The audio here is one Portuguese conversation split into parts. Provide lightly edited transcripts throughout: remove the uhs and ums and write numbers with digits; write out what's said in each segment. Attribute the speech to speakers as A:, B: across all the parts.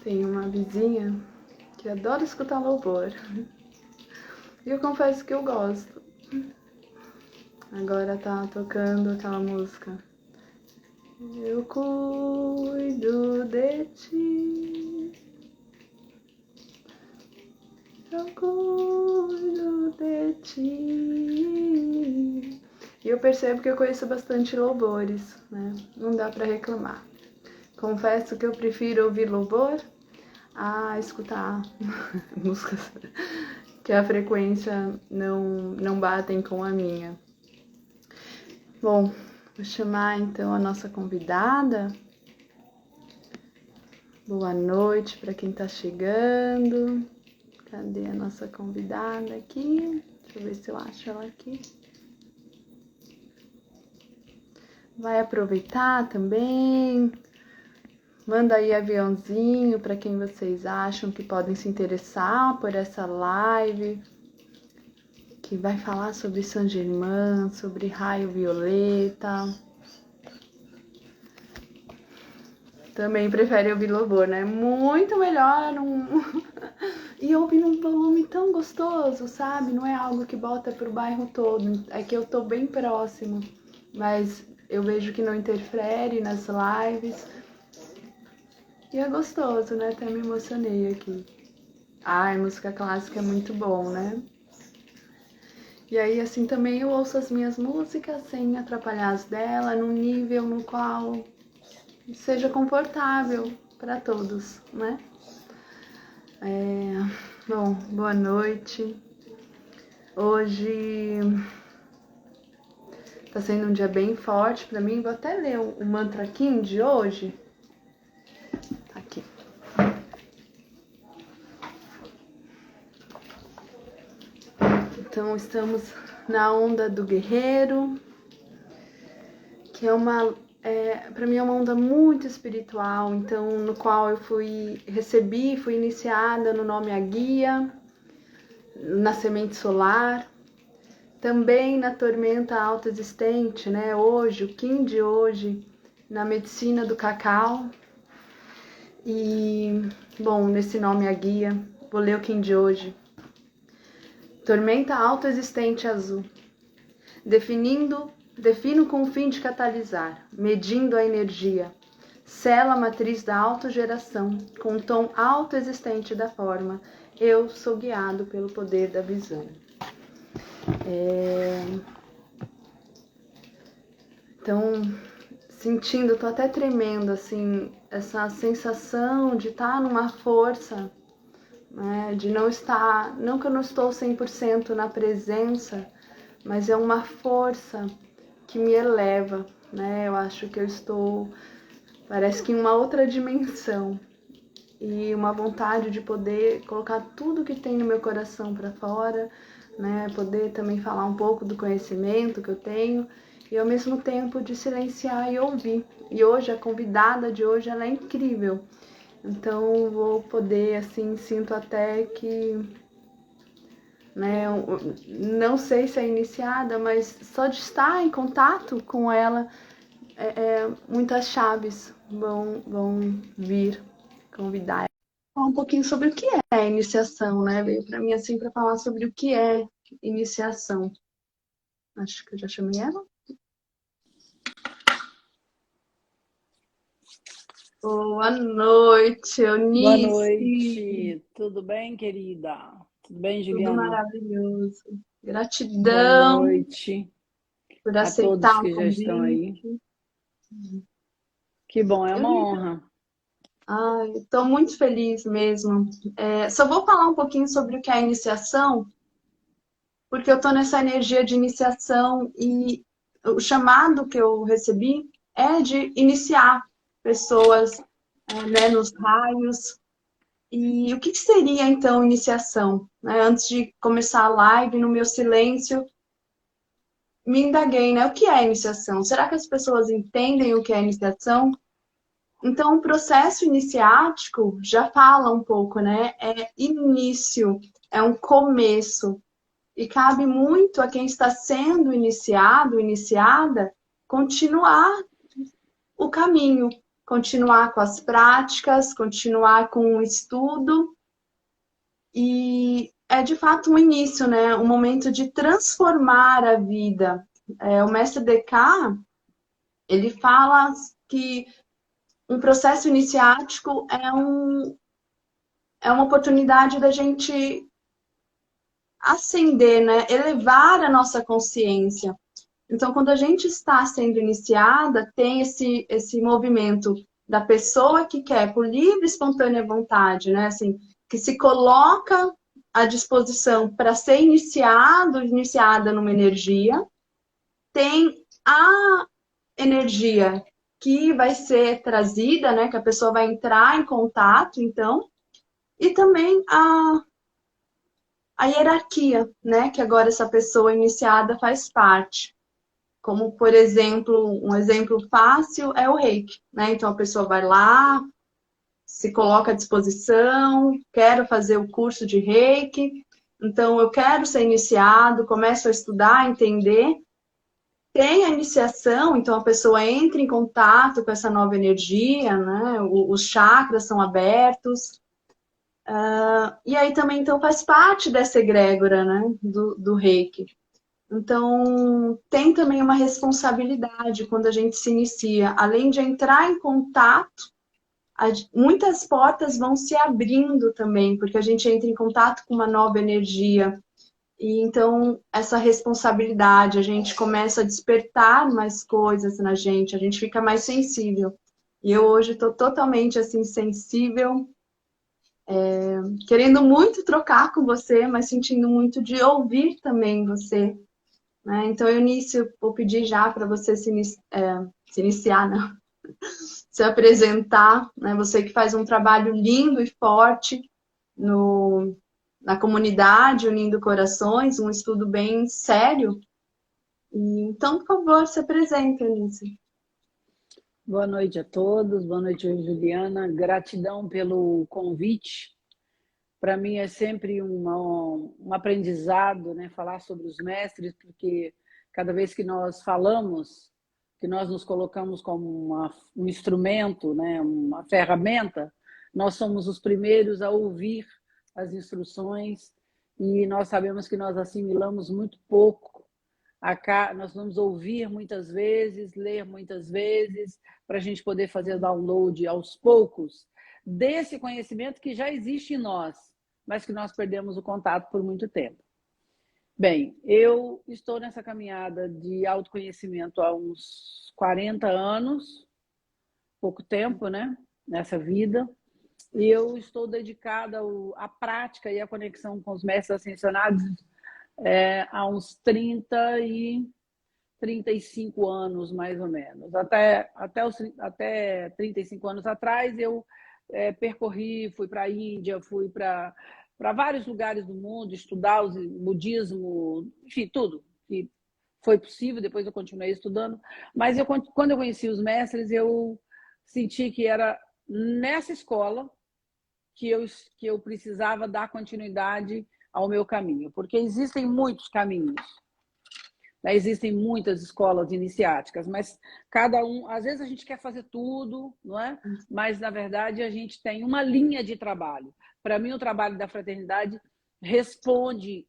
A: Tem uma vizinha que adora escutar louvor. E eu confesso que eu gosto. Agora tá tocando aquela música. Eu cuido de ti. Eu cuido de ti. E eu percebo que eu conheço bastante louvores, né? Não dá pra reclamar. Confesso que eu prefiro ouvir louvor a escutar músicas que a frequência não batem com a minha. Bom, vou chamar então a nossa convidada. Boa noite para quem está chegando. Cadê a nossa convidada aqui? Deixa eu ver se eu acho ela aqui. Vai aproveitar também. Manda aí aviãozinho para quem vocês acham que podem se interessar por essa live, que vai falar sobre Saint Germain, sobre raio violeta. Também prefere ouvir louvor, né? Muito melhor e ouvir num volume tão gostoso, sabe? Não é algo que bota pro bairro todo. É que eu tô bem próximo, mas eu vejo que não interfere nas lives. E é gostoso, né? Até me emocionei aqui. Ai, música clássica é muito bom, né? E aí, assim, também eu ouço as minhas músicas sem atrapalhar as dela, num nível no qual seja confortável para todos, né? Bom, boa noite. Hoje tá sendo um dia bem forte para mim. Vou até ler o Mantra Kim de hoje. Aqui. Então, estamos na onda do guerreiro, que é para mim é uma onda muito espiritual, então no qual eu fui iniciada no nome Aguia, na semente solar, também na tormenta autoexistente, né? Hoje, o Kim de hoje, na medicina do cacau. E, bom, nesse nome Aguia, vou ler o Kim de hoje. Tormenta autoexistente azul. Defino com o fim de catalisar, medindo a energia. Sela a matriz da autogeração, com o tom autoexistente da forma. Eu sou guiado pelo poder da visão. Então, sentindo, tô até tremendo, assim, essa sensação de estar numa força, né, de não estar, não que eu não estou 100% na presença, mas é uma força que me eleva, né? Eu acho que eu estou, parece que em uma outra dimensão, e uma vontade de poder colocar tudo que tem no meu coração para fora, né? Poder também falar um pouco do conhecimento que eu tenho e ao mesmo tempo de silenciar e ouvir. E hoje a convidada de hoje ela é incrível. Então vou poder, assim, sinto até que, né, não sei se é iniciada, mas só de estar em contato com ela, muitas chaves vão vir convidar. Falar um pouquinho sobre o que é iniciação, né? Veio para mim assim para falar sobre o que é iniciação. Acho que eu já chamei ela. Boa noite,
B: Boa
A: Eunice.
B: noite, tudo bem, querida? Tudo bem,
A: Tudo
B: Juliana?
A: maravilhoso.
B: Boa
A: Gratidão
B: noite
A: por
B: a todos
A: aceitar o
B: que já estão aí.
A: convite.
B: Que bom, é uma
A: Eunice,
B: honra.
A: ai, estou muito feliz mesmo. Só vou falar um pouquinho sobre o que é iniciação, porque eu estou nessa energia de iniciação e o chamado que eu recebi é de iniciar pessoas, né, nos raios. E o que seria, então, iniciação? Né? Antes de começar a live, no meu silêncio, me indaguei, né? O que é iniciação? Será que as pessoas entendem o que é iniciação? Então, o processo iniciático já fala um pouco, né? É início, é um começo. E cabe muito a quem está sendo iniciado, iniciada, continuar o caminho, continuar com as práticas, continuar com o estudo. E é de fato um início, né? Um momento de transformar a vida. O mestre Descartes, ele fala que um processo iniciático é uma oportunidade da gente ascender, né? Elevar a nossa consciência. Então, quando a gente está sendo iniciada, tem esse movimento da pessoa que quer, por livre e espontânea vontade, né? Assim, que se coloca à disposição para ser iniciado, iniciada numa energia. Tem a energia que vai ser trazida, né? Que a pessoa vai entrar em contato, então. E também a hierarquia, né? Que agora essa pessoa iniciada faz parte. Como, por exemplo, um exemplo fácil é o reiki, né? Então a pessoa vai lá, se coloca à disposição, quero fazer o curso de reiki, então eu quero ser iniciado, começo a estudar, a entender. Tem a iniciação, então a pessoa entra em contato com essa nova energia, né? Os chakras são abertos. E aí também então faz parte dessa egrégora, né? Do reiki. Então, tem também uma responsabilidade quando a gente se inicia. Além de entrar em contato, muitas portas vão se abrindo também, porque a gente entra em contato com uma nova energia. E então, essa responsabilidade, a gente começa a despertar mais coisas na gente, a gente fica mais sensível. E eu hoje estou totalmente assim, sensível, querendo muito trocar com você, mas sentindo muito de ouvir também você. Né? Então, Eunice, vou pedir já para você se iniciar, né? Se apresentar, né? Você que faz um trabalho lindo e forte na comunidade, unindo corações, um estudo bem sério. Então, por favor, se apresente, Eunice.
B: Boa noite a todos, boa noite, Juliana. Gratidão pelo convite. Para mim é sempre um aprendizado, né, falar sobre os mestres, porque cada vez que nós falamos, que nós nos colocamos como um instrumento, né, uma ferramenta, nós somos os primeiros a ouvir as instruções e nós sabemos que nós assimilamos muito pouco. Nós vamos ouvir muitas vezes, ler muitas vezes, para a gente poder fazer download aos poucos desse conhecimento que já existe em nós, mas que nós perdemos o contato por muito tempo. Bem, eu estou nessa caminhada de autoconhecimento há uns 40 anos, pouco tempo, né? Nessa vida. E eu estou dedicada à prática e à conexão com os mestres ascensionados há uns 35 anos, mais ou menos. Até 35 anos atrás, eu percorri, fui para a Índia, fui para vários lugares do mundo, estudar o budismo, enfim, tudo que foi possível. Depois eu continuei estudando. Mas quando eu conheci os mestres, eu senti que era nessa escola que eu precisava dar continuidade ao meu caminho, porque existem muitos caminhos. Existem muitas escolas iniciáticas, mas cada um, às vezes a gente quer fazer tudo, não é? Mas na verdade a gente tem uma linha de trabalho. Para mim, o trabalho da fraternidade respondeu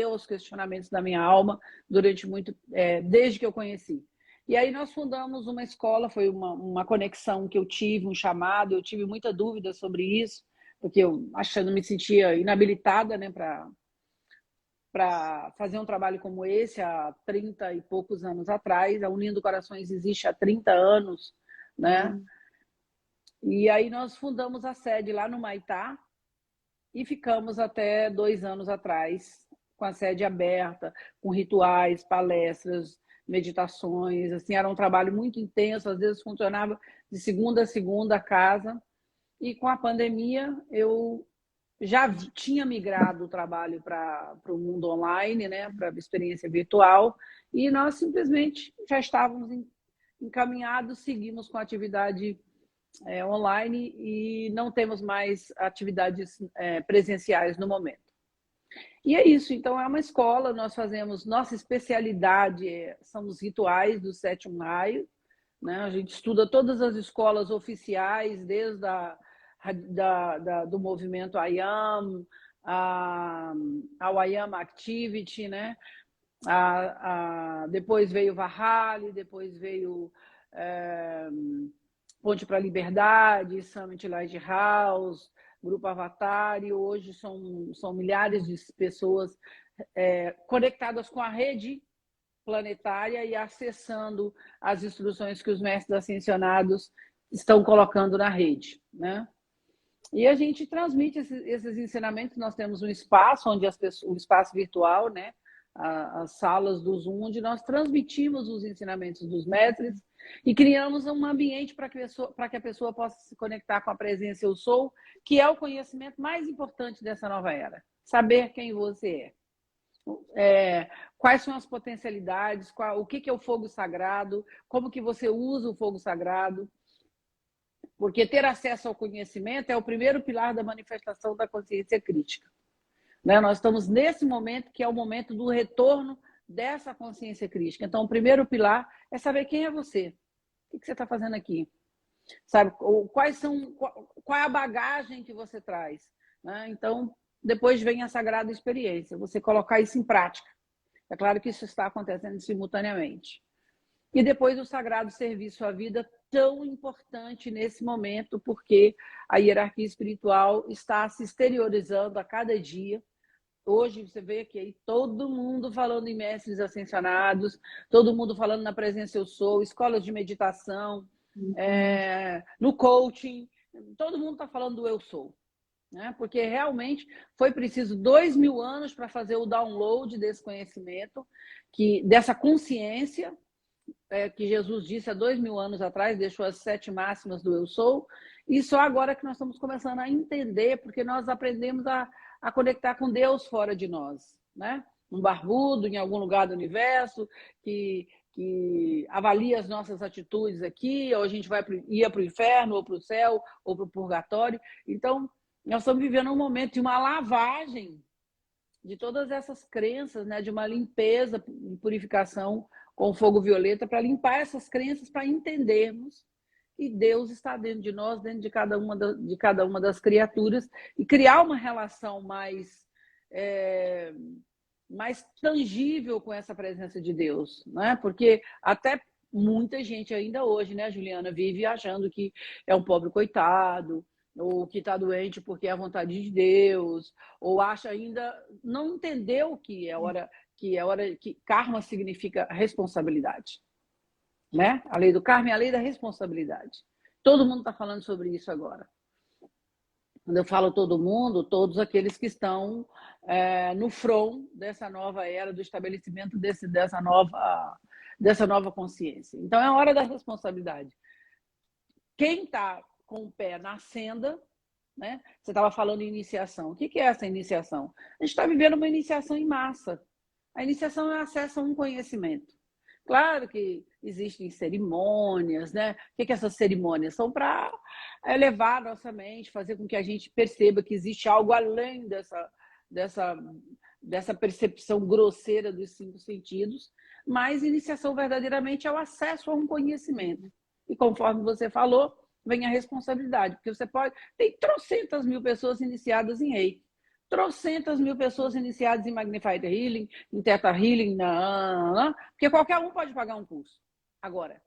B: aos questionamentos da minha alma desde que eu conheci. E aí nós fundamos uma escola, foi uma conexão que eu tive, um chamado, eu tive muita dúvida sobre isso, porque eu me sentia inabilitada, né, para fazer um trabalho como esse há 30 e poucos anos atrás. A Unindo Corações existe há 30 anos, né? E aí nós fundamos a sede lá no Maitá e ficamos até 2 anos atrás com a sede aberta, com rituais, palestras, meditações. Assim, era um trabalho muito intenso, às vezes funcionava de segunda a segunda a casa. E com a pandemia eu já tinha migrado o trabalho para o mundo online, né, para a experiência virtual, e nós simplesmente já estávamos encaminhados, seguimos com a atividade online e não temos mais atividades presenciais no momento. E é isso, então é uma escola, nós fazemos, nossa especialidade são os rituais do 7º Maio, né? A gente estuda todas as escolas oficiais, desde do movimento IAM, ao IAM Activity, né? Depois veio Vahali, depois veio Ponte para a Liberdade, Summit Lighthouse, Grupo Avatar, e hoje são milhares de pessoas conectadas com a rede planetária e acessando as instruções que os mestres ascensionados estão colocando na rede, né? E a gente transmite esses ensinamentos. Nós temos um espaço onde um espaço virtual, né? As salas do Zoom, onde nós transmitimos os ensinamentos dos mestres e criamos um ambiente para que a pessoa possa se conectar com a presença Eu Sou, que é o conhecimento mais importante dessa nova era. Saber quem você é. Quais são as potencialidades, o que é o fogo sagrado, como que você usa o fogo sagrado. Porque ter acesso ao conhecimento é o primeiro pilar da manifestação da consciência crítica. Né? Nós estamos nesse momento que é o momento do retorno dessa consciência crítica. Então, o primeiro pilar é saber quem é você. O que você está fazendo aqui? Sabe? Qual é a bagagem que você traz? Né? Então, depois vem a sagrada experiência, você colocar isso em prática. É claro que isso está acontecendo simultaneamente. E depois o sagrado serviço à vida, tão importante nesse momento, porque a hierarquia espiritual está se exteriorizando a cada dia. Hoje você vê que aí todo mundo falando em mestres ascensionados, todo mundo falando na presença Eu Sou, escolas de meditação, no coaching, todo mundo está falando do Eu Sou. Né? Porque realmente foi preciso 2000 anos para fazer o download desse conhecimento, dessa consciência, que Jesus disse há 2000 anos atrás, deixou as 7 máximas do Eu Sou, e só agora que nós estamos começando a entender, porque nós aprendemos a conectar com Deus fora de nós, né? Um barbudo em algum lugar do universo que avalia as nossas atitudes aqui, ou a gente ia para o inferno, ou para o céu, ou para o purgatório. Então, nós estamos vivendo um momento de uma lavagem de todas essas crenças, né? De uma limpeza e purificação com o fogo violeta, para limpar essas crenças, para entendermos que Deus está dentro de nós, dentro de cada uma das criaturas, e criar uma relação mais tangível com essa presença de Deus, né? Porque até muita gente ainda hoje, né, Juliana, vive achando que é um pobre coitado, ou que está doente porque é a vontade de Deus, ou acha ainda, não entendeu que karma significa responsabilidade, né? A lei do karma é a lei da responsabilidade. Todo mundo está falando sobre isso agora. Quando eu falo todo mundo, todos aqueles que estão no front dessa nova era, do estabelecimento dessa nova consciência. Então, é a hora da responsabilidade. Quem está com o pé na senda, né? Você estava falando em iniciação. O que é essa iniciação? A gente está vivendo uma iniciação em massa. A iniciação é acesso a um conhecimento. Claro que existem cerimônias, né? O que essas cerimônias são? Para elevar a nossa mente, fazer com que a gente perceba que existe algo além dessa percepção grosseira dos 5 sentidos, mas iniciação verdadeiramente é o acesso a um conhecimento. E conforme você falou, vem a responsabilidade, porque tem trocentas mil pessoas iniciadas em Reiki, trocentas mil pessoas iniciadas em Magnified Healing, em Theta Healing, porque qualquer um pode pagar um curso. Agora,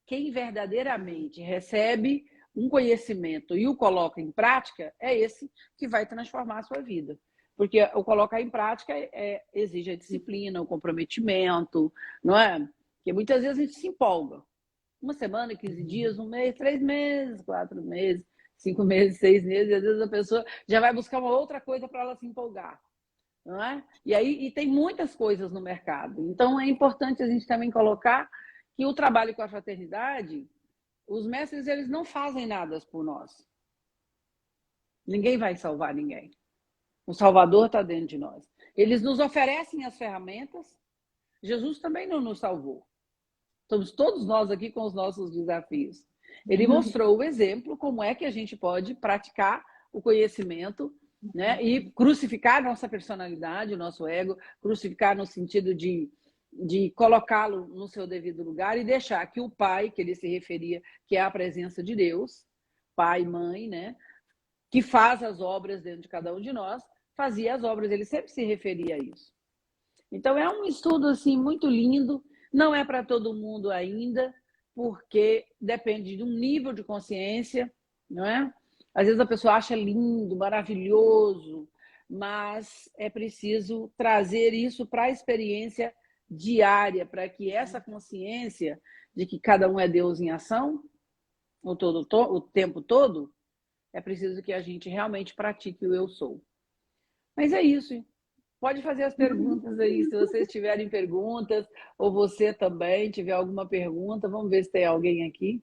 B: quem verdadeiramente recebe um conhecimento e o coloca em prática, é esse que vai transformar a sua vida. Porque o colocar em prática exige a disciplina, o comprometimento, não é? Porque muitas vezes a gente se empolga. 1 semana, 15 dias, 1 mês, 3 meses, 4 meses, 5 meses, 6 meses, e às vezes a pessoa já vai buscar uma outra coisa para ela se empolgar. Não é? E tem muitas coisas no mercado. Então, é importante a gente também colocar que o trabalho com a fraternidade, os mestres, eles não fazem nada por nós. Ninguém vai salvar ninguém. O Salvador está dentro de nós. Eles nos oferecem as ferramentas. Jesus também não nos salvou. Estamos todos nós aqui com os nossos desafios. Ele mostrou o exemplo, como é que a gente pode praticar o conhecimento né? E crucificar nossa personalidade, o nosso ego, crucificar no sentido de colocá-lo no seu devido lugar e deixar que o Pai, que ele se referia, que é a presença de Deus, pai, mãe, né? Que faz as obras dentro de cada um de nós, fazia as obras, ele sempre se referia a isso. Então é um estudo assim muito lindo, não é para todo mundo ainda, porque depende de um nível de consciência, não é? Às vezes a pessoa acha lindo, maravilhoso, mas é preciso trazer isso para a experiência diária, para que essa consciência de que cada um é Deus em ação, o tempo todo, é preciso que a gente realmente pratique o eu sou. Mas é isso. Pode fazer as perguntas aí, se vocês tiverem perguntas, ou você também tiver alguma pergunta. Vamos ver se tem alguém aqui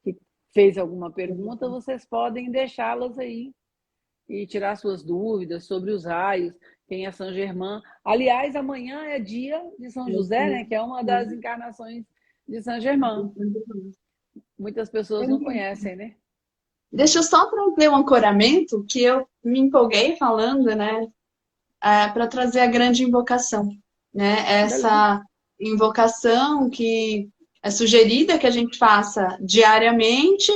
B: que fez alguma pergunta. Vocês podem deixá-las aí e tirar suas dúvidas sobre os raios, quem é São Germain. Aliás, amanhã é dia de São José, né? Que é uma das encarnações de São Germain. Muitas pessoas não conhecem, né?
A: Deixa eu só trazer um ancoramento que eu me empolguei falando, né? Para trazer a grande invocação, né? Essa invocação que é sugerida que a gente faça diariamente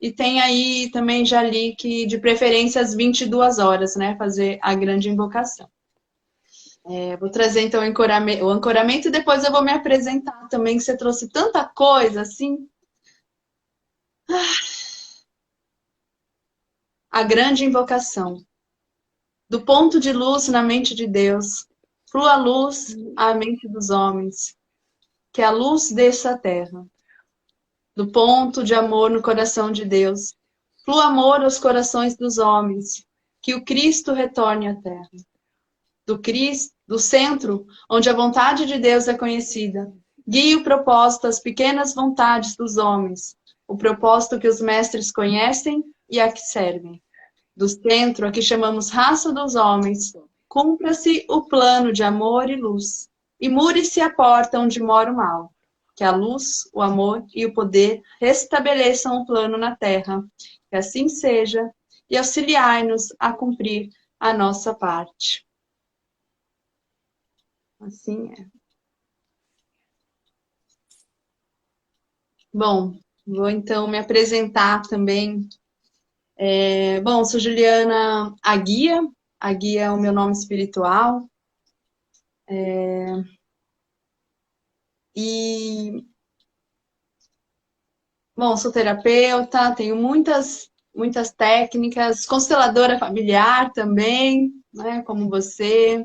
A: e tem aí também já li que de preferência às 22 horas, né? Fazer a grande invocação. Vou trazer então o ancoramento e depois eu vou me apresentar também, que você trouxe tanta coisa assim. A grande invocação. Do ponto de luz na mente de Deus, flua a luz à mente dos homens, que a luz desça à terra. Do ponto de amor no coração de Deus, flua amor aos corações dos homens, que o Cristo retorne à terra. Do centro, onde a vontade de Deus é conhecida, guie o propósito às pequenas vontades dos homens, o propósito que os mestres conhecem e a que servem. Do centro, a que chamamos raça dos homens, cumpra-se o plano de amor e luz, e mure-se a porta onde mora o mal. Que a luz, o amor e o poder restabeleçam o plano na terra. Que assim seja, e auxiliai-nos a cumprir a nossa parte. Assim é. Bom, vou então me apresentar também. Bom, sou Juliana Aguia. Aguia é o meu nome espiritual. Bom, sou terapeuta, tenho muitas técnicas, consteladora familiar também, né, como você.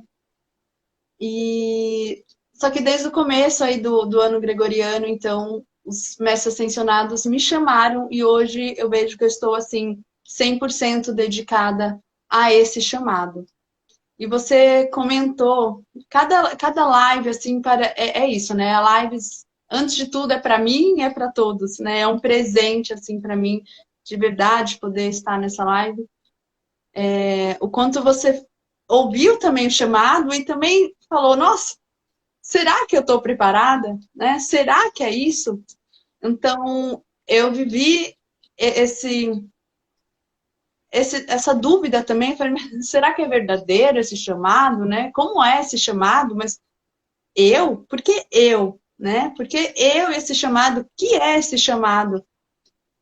A: Só que desde o começo aí do ano gregoriano, então, os mestres ascensionados me chamaram e hoje eu vejo que eu estou, assim, 100% dedicada a esse chamado. E você comentou, cada live, assim, é isso, né? A live, antes de tudo, é para mim e é para todos, né? É um presente, assim, para mim, de verdade, poder estar nessa live. O quanto você ouviu também o chamado e também falou, nossa, será que eu estou preparada? Né? Será que é isso? Então, eu vivi essa dúvida também, falei, será que é verdadeiro esse chamado, né? Como é esse chamado? Mas eu? Por que eu? Né? Porque eu esse chamado? O que é esse chamado?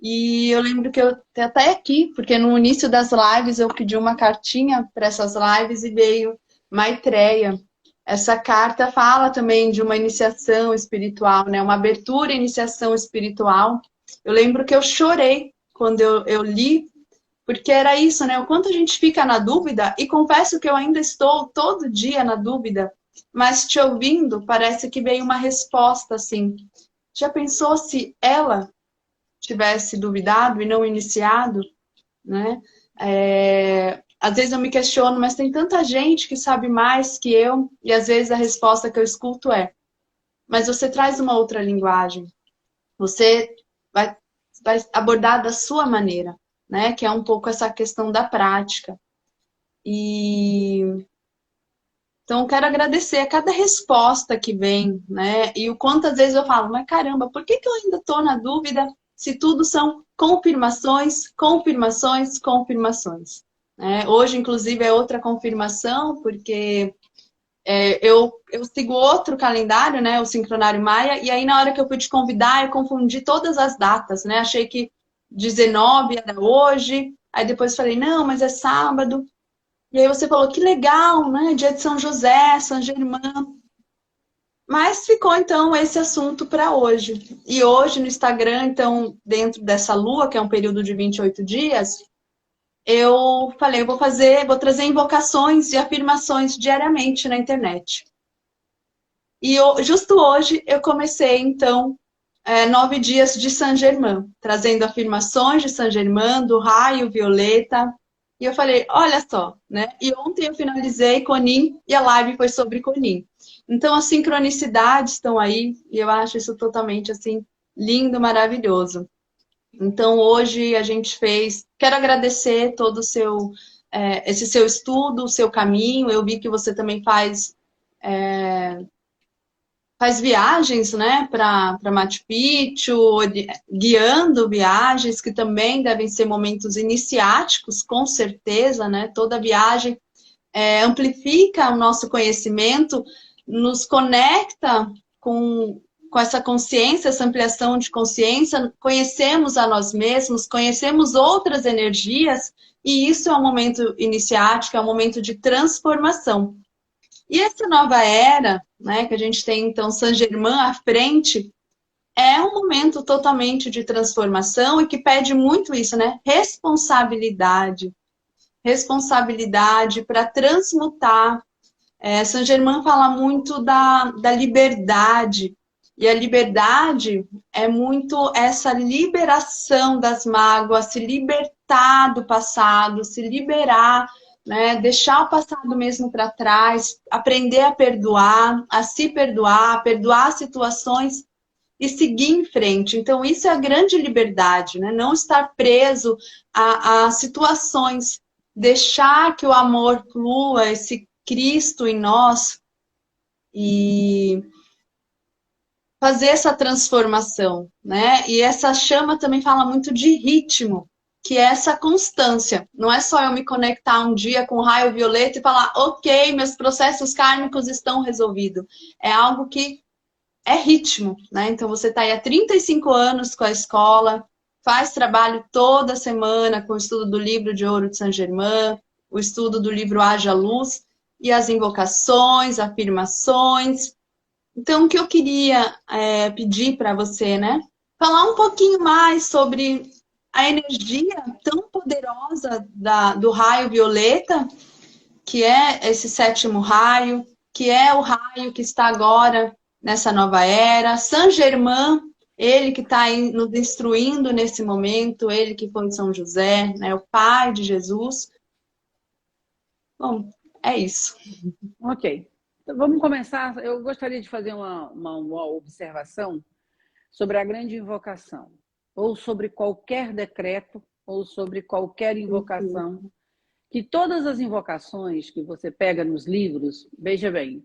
A: E eu lembro que eu até aqui, porque no início das lives eu pedi uma cartinha para essas lives e veio Maitreya. Essa carta fala também de uma iniciação espiritual, né? Uma abertura à iniciação espiritual. Eu lembro que eu chorei quando eu li, porque era isso, né? O quanto a gente fica na dúvida, e confesso que eu ainda estou todo dia na dúvida, mas te ouvindo, parece que veio uma resposta assim. Já pensou se ela tivesse duvidado e não iniciado, né? Às vezes eu me questiono, mas tem tanta gente que sabe mais que eu, e às vezes a resposta que eu escuto é: mas você traz uma outra linguagem, você vai abordar da sua maneira, né? Que é um pouco essa questão da prática. Então, eu quero agradecer a cada resposta que vem, né? E o quantas vezes eu falo, mas caramba, por que eu ainda estou na dúvida se tudo são confirmações, confirmações, confirmações? né? Hoje, inclusive, é outra confirmação, porque eu sigo outro calendário, né, o Sincronário Maia, e aí na hora que eu fui te convidar, eu confundi todas as datas, né? Achei que 19 era hoje, aí depois falei, não, mas é sábado. E aí você falou, que legal, né? Dia de São José, São Germão. Mas ficou então esse assunto para hoje. E hoje no Instagram, então, dentro dessa lua, que é um período de 28 dias, eu falei, vou trazer invocações e afirmações diariamente na internet. E justo hoje eu comecei, então, 9 dias de Saint Germain, trazendo afirmações de Saint Germain, do raio violeta. E eu falei, olha só, né? E ontem eu finalizei Conin e a live foi sobre Conin. Então as sincronicidades estão aí e eu acho isso totalmente assim lindo, maravilhoso. Então hoje a gente fez. Quero agradecer todo o seu esse seu estudo, o seu caminho. Eu vi que você também faz viagens, né, para Machu Picchu, guiando viagens que também devem ser momentos iniciáticos, com certeza, né? Toda viagem amplifica o nosso conhecimento, nos conecta com essa consciência, essa ampliação de consciência, conhecemos a nós mesmos, conhecemos outras energias, e isso é um momento iniciático, é um momento de transformação. E essa nova era, né, que a gente tem então Saint Germain à frente, é um momento totalmente de transformação e que pede muito isso, né? Responsabilidade. Responsabilidade para transmutar. Saint Germain fala muito da liberdade. E a liberdade é muito essa liberação das mágoas, se libertar do passado, se liberar, né? Deixar o passado mesmo para trás, aprender a perdoar, a se perdoar, perdoar situações e seguir em frente. Então, isso é a grande liberdade, né? Não estar preso a situações, deixar que o amor flua, esse Cristo em nós e fazer essa transformação, né? E essa chama também fala muito de ritmo, que é essa constância. Não é só eu me conectar um dia com o raio violeta e falar, ok, meus processos kármicos estão resolvidos. É algo que é ritmo, né? Então você está aí há 35 anos com a escola, faz trabalho toda semana com o estudo do livro de ouro de Saint Germain, o estudo do livro Haja Luz e as invocações, afirmações. Então, o que eu queria pedir para você, né? Falar um pouquinho mais sobre a energia tão poderosa do raio violeta, que é esse sétimo raio, que é o raio que está agora nessa nova era. Saint Germain, ele que está nos instruindo nesse momento, ele que foi em São José, né, o pai de Jesus. Bom, é isso.
B: Ok. Então, vamos começar. Eu gostaria de fazer uma observação sobre a grande invocação, ou sobre qualquer decreto, ou sobre qualquer invocação. Que todas as invocações que você pega nos livros, veja bem,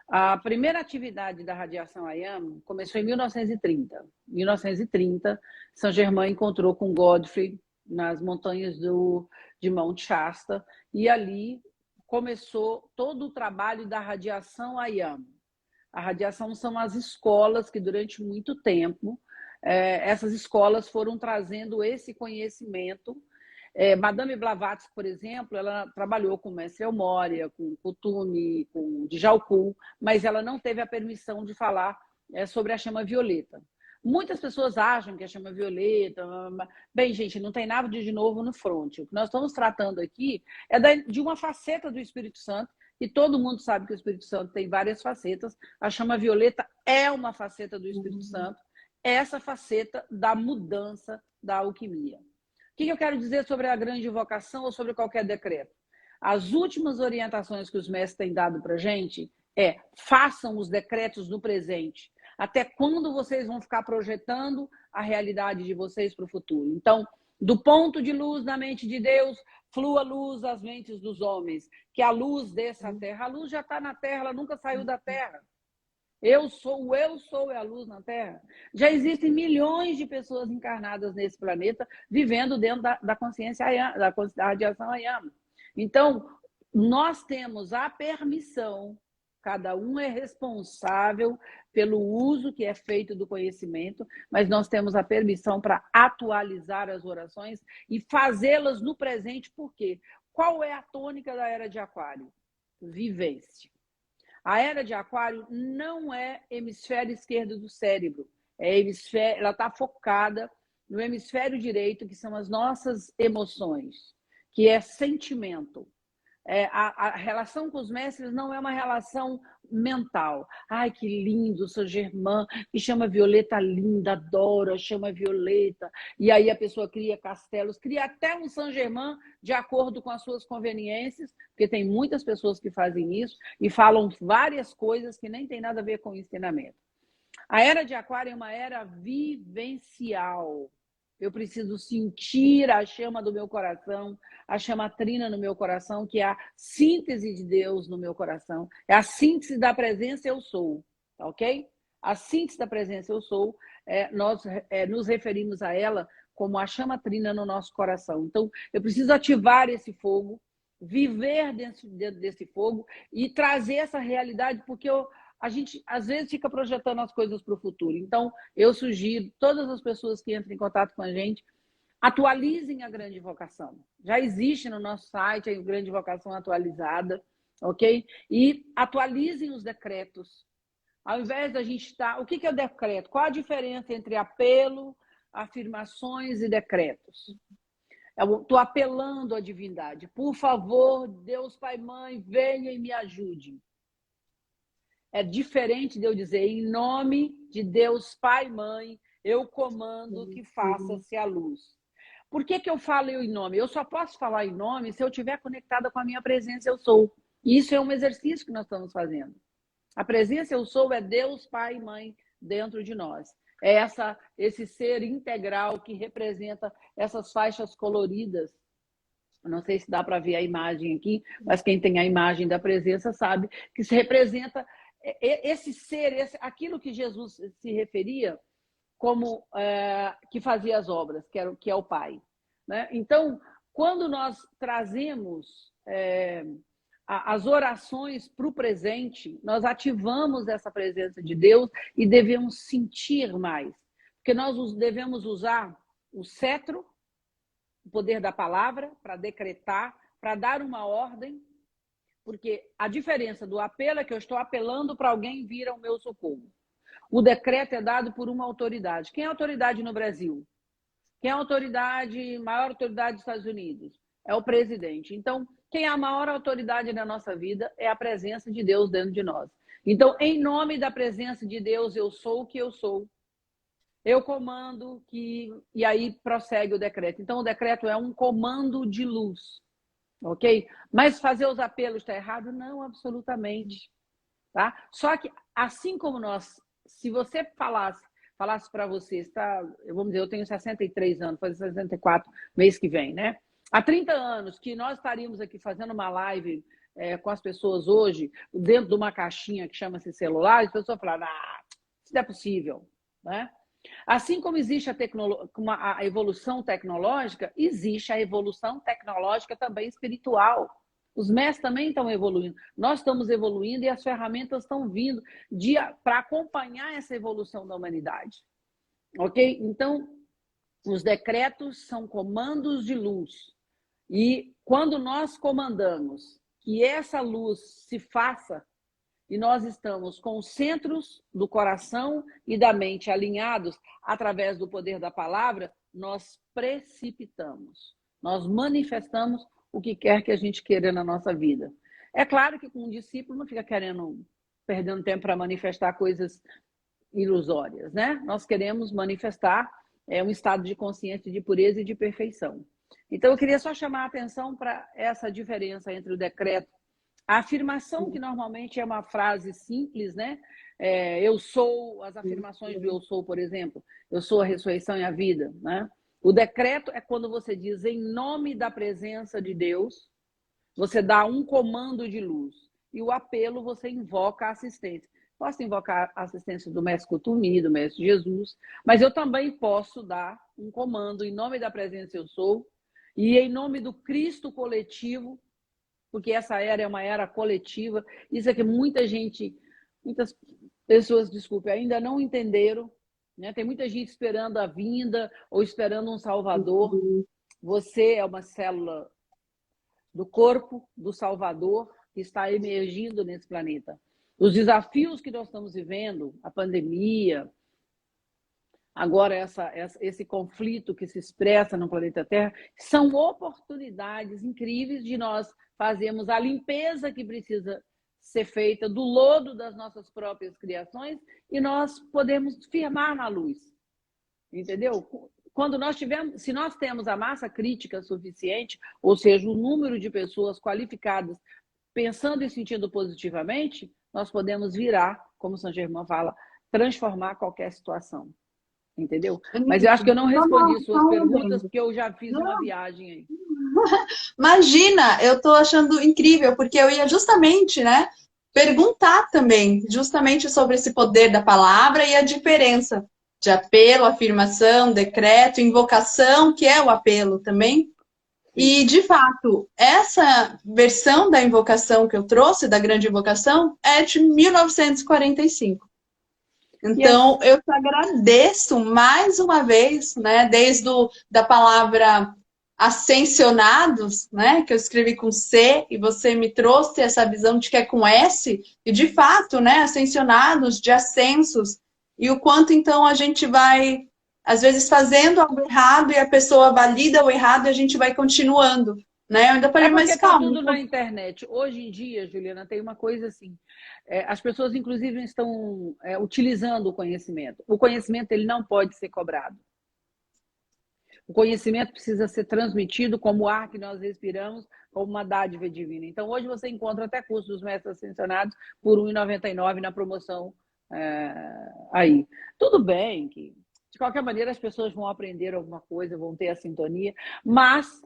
B: a primeira atividade da radiação Ayam começou em 1930. Em 1930, Saint Germain encontrou com Godfrey nas montanhas de Mount Shasta, e ali começou todo o trabalho da radiação Ayam. A radiação são as escolas que, durante muito tempo, essas escolas foram trazendo esse conhecimento. Madame Blavatsky, por exemplo, ela trabalhou com Mestre Elmória, com Kuthumi, com Djalkul, mas ela não teve a permissão de falar sobre a chama violeta. Muitas pessoas acham que a chama violeta... Bem, gente, não tem nada de novo no fronte. O que nós estamos tratando aqui é de uma faceta do Espírito Santo, e todo mundo sabe que o Espírito Santo tem várias facetas. A chama violeta é uma faceta do Espírito Santo, essa faceta da mudança da alquimia. O que eu quero dizer sobre a grande invocação ou sobre qualquer decreto? As últimas orientações que os mestres têm dado para a gente façam os decretos no presente. Até quando vocês vão ficar projetando a realidade de vocês para o futuro? Então, do ponto de luz na mente de Deus, flua luz às mentes dos homens. Que a luz desça à terra. A luz já está na terra, ela nunca saiu da terra. Eu sou a luz na Terra. Já existem milhões de pessoas encarnadas nesse planeta, vivendo dentro da consciência Ayam, da radiação Ayam. Então, nós temos a permissão, cada um é responsável pelo uso que é feito do conhecimento, mas nós temos a permissão para atualizar as orações e fazê-las no presente, por quê? Qual é a tônica da era de Aquário? Vivência. A era de Aquário não é hemisfério esquerdo do cérebro, ela está focada no hemisfério direito, que são as nossas emoções, que é sentimento. A relação com os mestres não é uma relação mental. Ai, que lindo, Saint Germain, que chama Violeta linda, adora, chama Violeta. E aí a pessoa cria castelos, cria até um Saint Germain de acordo com as suas conveniências, porque tem muitas pessoas que fazem isso e falam várias coisas que nem tem nada a ver com o ensinamento. A era de Aquário é uma era vivencial. Eu preciso sentir a chama do meu coração, a chama trina no meu coração, que é a síntese de Deus no meu coração. É a síntese da presença eu sou, tá ok? A síntese da presença eu sou, nós nos referimos a ela como a chama trina no nosso coração. Então, eu preciso ativar esse fogo, viver dentro desse fogo e trazer essa realidade, porque a gente, às vezes, fica projetando as coisas para o futuro. Então, eu sugiro, todas as pessoas que entram em contato com a gente, atualizem a Grande Vocação. Já existe no nosso site a Grande Vocação atualizada, ok? E atualizem os decretos. Ao invés da gente estar... O que é o decreto? Qual a diferença entre apelo, afirmações e decretos? Eu estou apelando à divindade. Por favor, Deus Pai e Mãe, venha e me ajude. É diferente de eu dizer, em nome de Deus Pai e Mãe, eu comando que faça-se a luz. Por que eu falo eu em nome? Eu só posso falar em nome se eu estiver conectada com a minha presença eu sou. E isso é um exercício que nós estamos fazendo. A presença eu sou é Deus Pai e Mãe dentro de nós. É esse ser integral que representa essas faixas coloridas. Eu não sei se dá para ver a imagem aqui, mas quem tem a imagem da presença sabe que se representa esse ser, aquilo que Jesus se referia como que fazia as obras, que é o Pai. Né? Então, quando nós trazemos as orações para o presente, nós ativamos essa presença de Deus e devemos sentir mais. Porque nós devemos usar o cetro, o poder da palavra, para decretar, para dar uma ordem, porque a diferença do apelo é que eu estou apelando para alguém vir ao meu socorro. O decreto é dado por uma autoridade. Quem é a autoridade no Brasil? Quem é a maior autoridade dos Estados Unidos? É o presidente. Então, quem é a maior autoridade na nossa vida é a presença de Deus dentro de nós. Então, em nome da presença de Deus, eu sou o que eu sou. Eu comando e aí prossegue o decreto. Então, o decreto é um comando de luz. Ok? Mas fazer os apelos está errado? Não, absolutamente. Tá? Só que, assim como se você falasse para você, tá? Vamos dizer, eu tenho 63 anos, fazer 64 mês que vem, né? Há 30 anos que nós estaríamos aqui fazendo uma live com as pessoas hoje, dentro de uma caixinha que chama-se celular, as pessoas falaram, isso não é possível, né? Assim como existe a evolução tecnológica, existe a evolução tecnológica também espiritual. Os mestres também estão evoluindo. Nós estamos evoluindo e as ferramentas estão vindo para acompanhar essa evolução da humanidade. Ok? Então, os decretos são comandos de luz. E quando nós comandamos que essa luz se faça, e nós estamos com os centros do coração e da mente alinhados através do poder da palavra, nós precipitamos, nós manifestamos o que quer que a gente queira na nossa vida. É claro que com um discípulo não fica perdendo tempo para manifestar coisas ilusórias, né? Nós queremos manifestar um estado de consciência, de pureza e de perfeição. Então, eu queria só chamar a atenção para essa diferença entre o decreto. A afirmação, que normalmente é uma frase simples, né? Eu sou, as afirmações do eu sou, por exemplo, eu sou a ressurreição e a vida, né? O decreto é quando você diz em nome da presença de Deus, você dá um comando de luz. E o apelo, você invoca a assistência. Posso invocar a assistência do Mestre Kutumi, do Mestre Jesus, mas eu também posso dar um comando em nome da presença eu sou, e em nome do Cristo coletivo, porque essa era é uma era coletiva. Isso é que muitas pessoas, desculpe, ainda não entenderam, né? Tem muita gente esperando a vinda ou esperando um salvador. Você é uma célula do corpo do Salvador que está emergindo nesse planeta. Os desafios que nós estamos vivendo, a pandemia, agora esse conflito que se expressa no planeta Terra, são oportunidades incríveis de nós fazermos a limpeza que precisa ser feita do lodo das nossas próprias criações e nós podemos firmar na luz. Entendeu? Se nós temos a massa crítica suficiente, ou seja, o número de pessoas qualificadas pensando e sentindo positivamente, nós podemos virar, como Saint Germain fala, transformar qualquer situação. Entendeu? Mas eu acho que eu não respondi suas perguntas, porque eu já fiz uma viagem aí.
C: Imagina, eu estou achando incrível, porque eu ia justamente, né, perguntar também, justamente sobre esse poder da palavra e a diferença de apelo, afirmação, decreto, invocação, que é o apelo também. E, de fato, essa versão da invocação que eu trouxe, da grande invocação, é de 1945. Então, eu te agradeço mais uma vez, né, da palavra ascensionados, né, que eu escrevi com C, e você me trouxe essa visão de que é com S, e de fato, né, ascensionados, de ascensos, e o quanto então a gente vai, às vezes, fazendo algo errado, e a pessoa valida o errado, e a gente vai continuando, né? Eu ainda falei, mas calma.
B: Tá tudo na internet. Hoje em dia, Juliana, tem uma coisa assim, as pessoas, inclusive, estão utilizando o conhecimento. O conhecimento ele não pode ser cobrado. O conhecimento precisa ser transmitido como o ar que nós respiramos, como uma dádiva divina. Então, hoje você encontra até cursos dos mestres ascensionados por R$ 1,99 na promoção aí. Tudo bem que, de qualquer maneira, as pessoas vão aprender alguma coisa, vão ter a sintonia, mas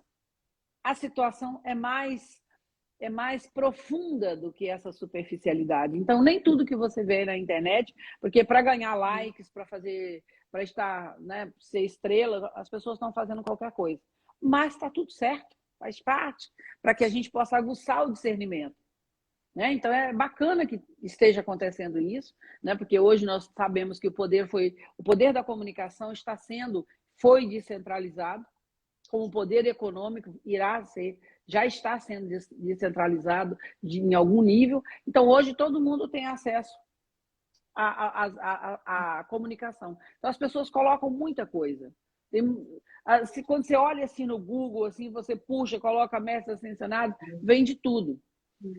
B: a situação é mais profunda do que essa superficialidade. Então, nem tudo que você vê na internet, porque para ganhar likes, para estar, né, ser estrela, as pessoas estão fazendo qualquer coisa. Mas está tudo certo, faz parte, para que a gente possa aguçar o discernimento. Né? Então, é bacana que esteja acontecendo isso, né? Porque hoje nós sabemos que o poder da comunicação foi descentralizado, como o poder econômico já está sendo descentralizado em algum nível. Então, hoje, todo mundo tem acesso à comunicação. Então, as pessoas colocam muita coisa. Quando você olha assim no Google, assim, você puxa, coloca mestre ascensionado, vem de tudo.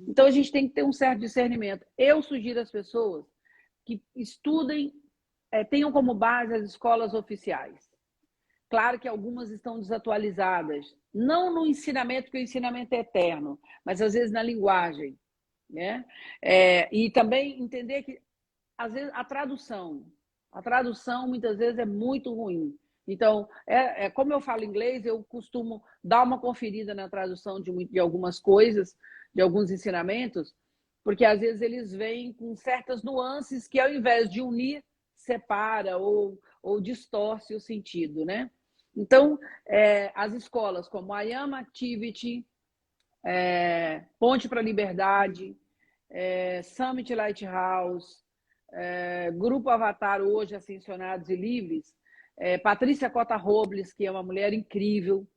B: Então, a gente tem que ter um certo discernimento. Eu sugiro às pessoas que estudem, tenham como base as escolas oficiais. Claro que algumas estão desatualizadas, não no ensinamento, porque o ensinamento é eterno, mas às vezes na linguagem, né? E também entender que, às vezes, a tradução muitas vezes é muito ruim. Então, como eu falo inglês, eu costumo dar uma conferida na tradução de algumas coisas, de alguns ensinamentos, porque às vezes eles vêm com certas nuances que, ao invés de unir, separa ou distorce o sentido, né? Então, as escolas como a I Am Activity, Ponte para a Liberdade, Summit Lighthouse, Grupo Avatar hoje, Ascensionados e Livres, Patrícia Cota Robles, que é uma mulher incrível,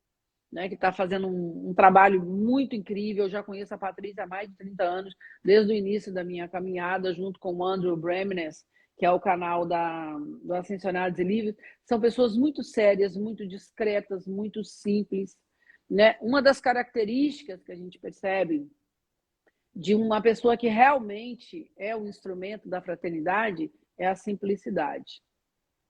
B: né, que está fazendo um trabalho muito incrível. Eu já conheço a Patrícia há mais de 30 anos, desde o início da minha caminhada, junto com o Andrew Bremnes, que é o canal do Ascensionados e Livres. São pessoas muito sérias, muito discretas, muito simples. Né? Uma das características que a gente percebe de uma pessoa que realmente é o instrumento da fraternidade é a simplicidade.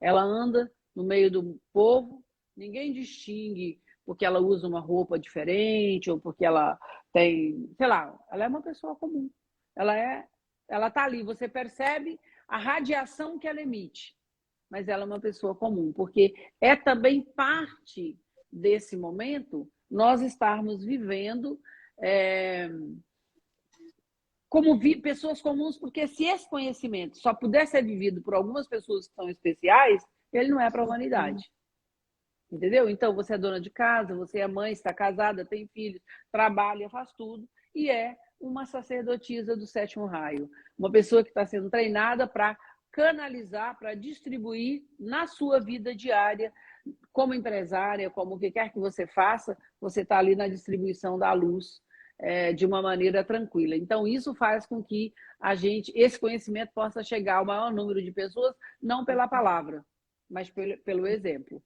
B: Ela anda no meio do povo, ninguém distingue porque ela usa uma roupa diferente ou porque ela tem, sei lá, ela é uma pessoa comum. Ela tá ali, você percebe a radiação que ela emite, mas ela é uma pessoa comum, porque é também parte desse momento nós estarmos vivendo como pessoas comuns, porque se esse conhecimento só puder ser vivido por algumas pessoas que são especiais, ele não é para a humanidade. Entendeu? Então, você é dona de casa, você é mãe, está casada, tem filhos, trabalha, faz tudo. e é uma sacerdotisa do sétimo raio. Uma pessoa que está sendo treinada para canalizar, para distribuir na sua vida diária, como empresária, como o que quer que você faça, você está ali na distribuição da luz de uma maneira tranquila. Então, isso faz com que esse conhecimento possa chegar ao maior número de pessoas, não pela palavra, mas pelo exemplo.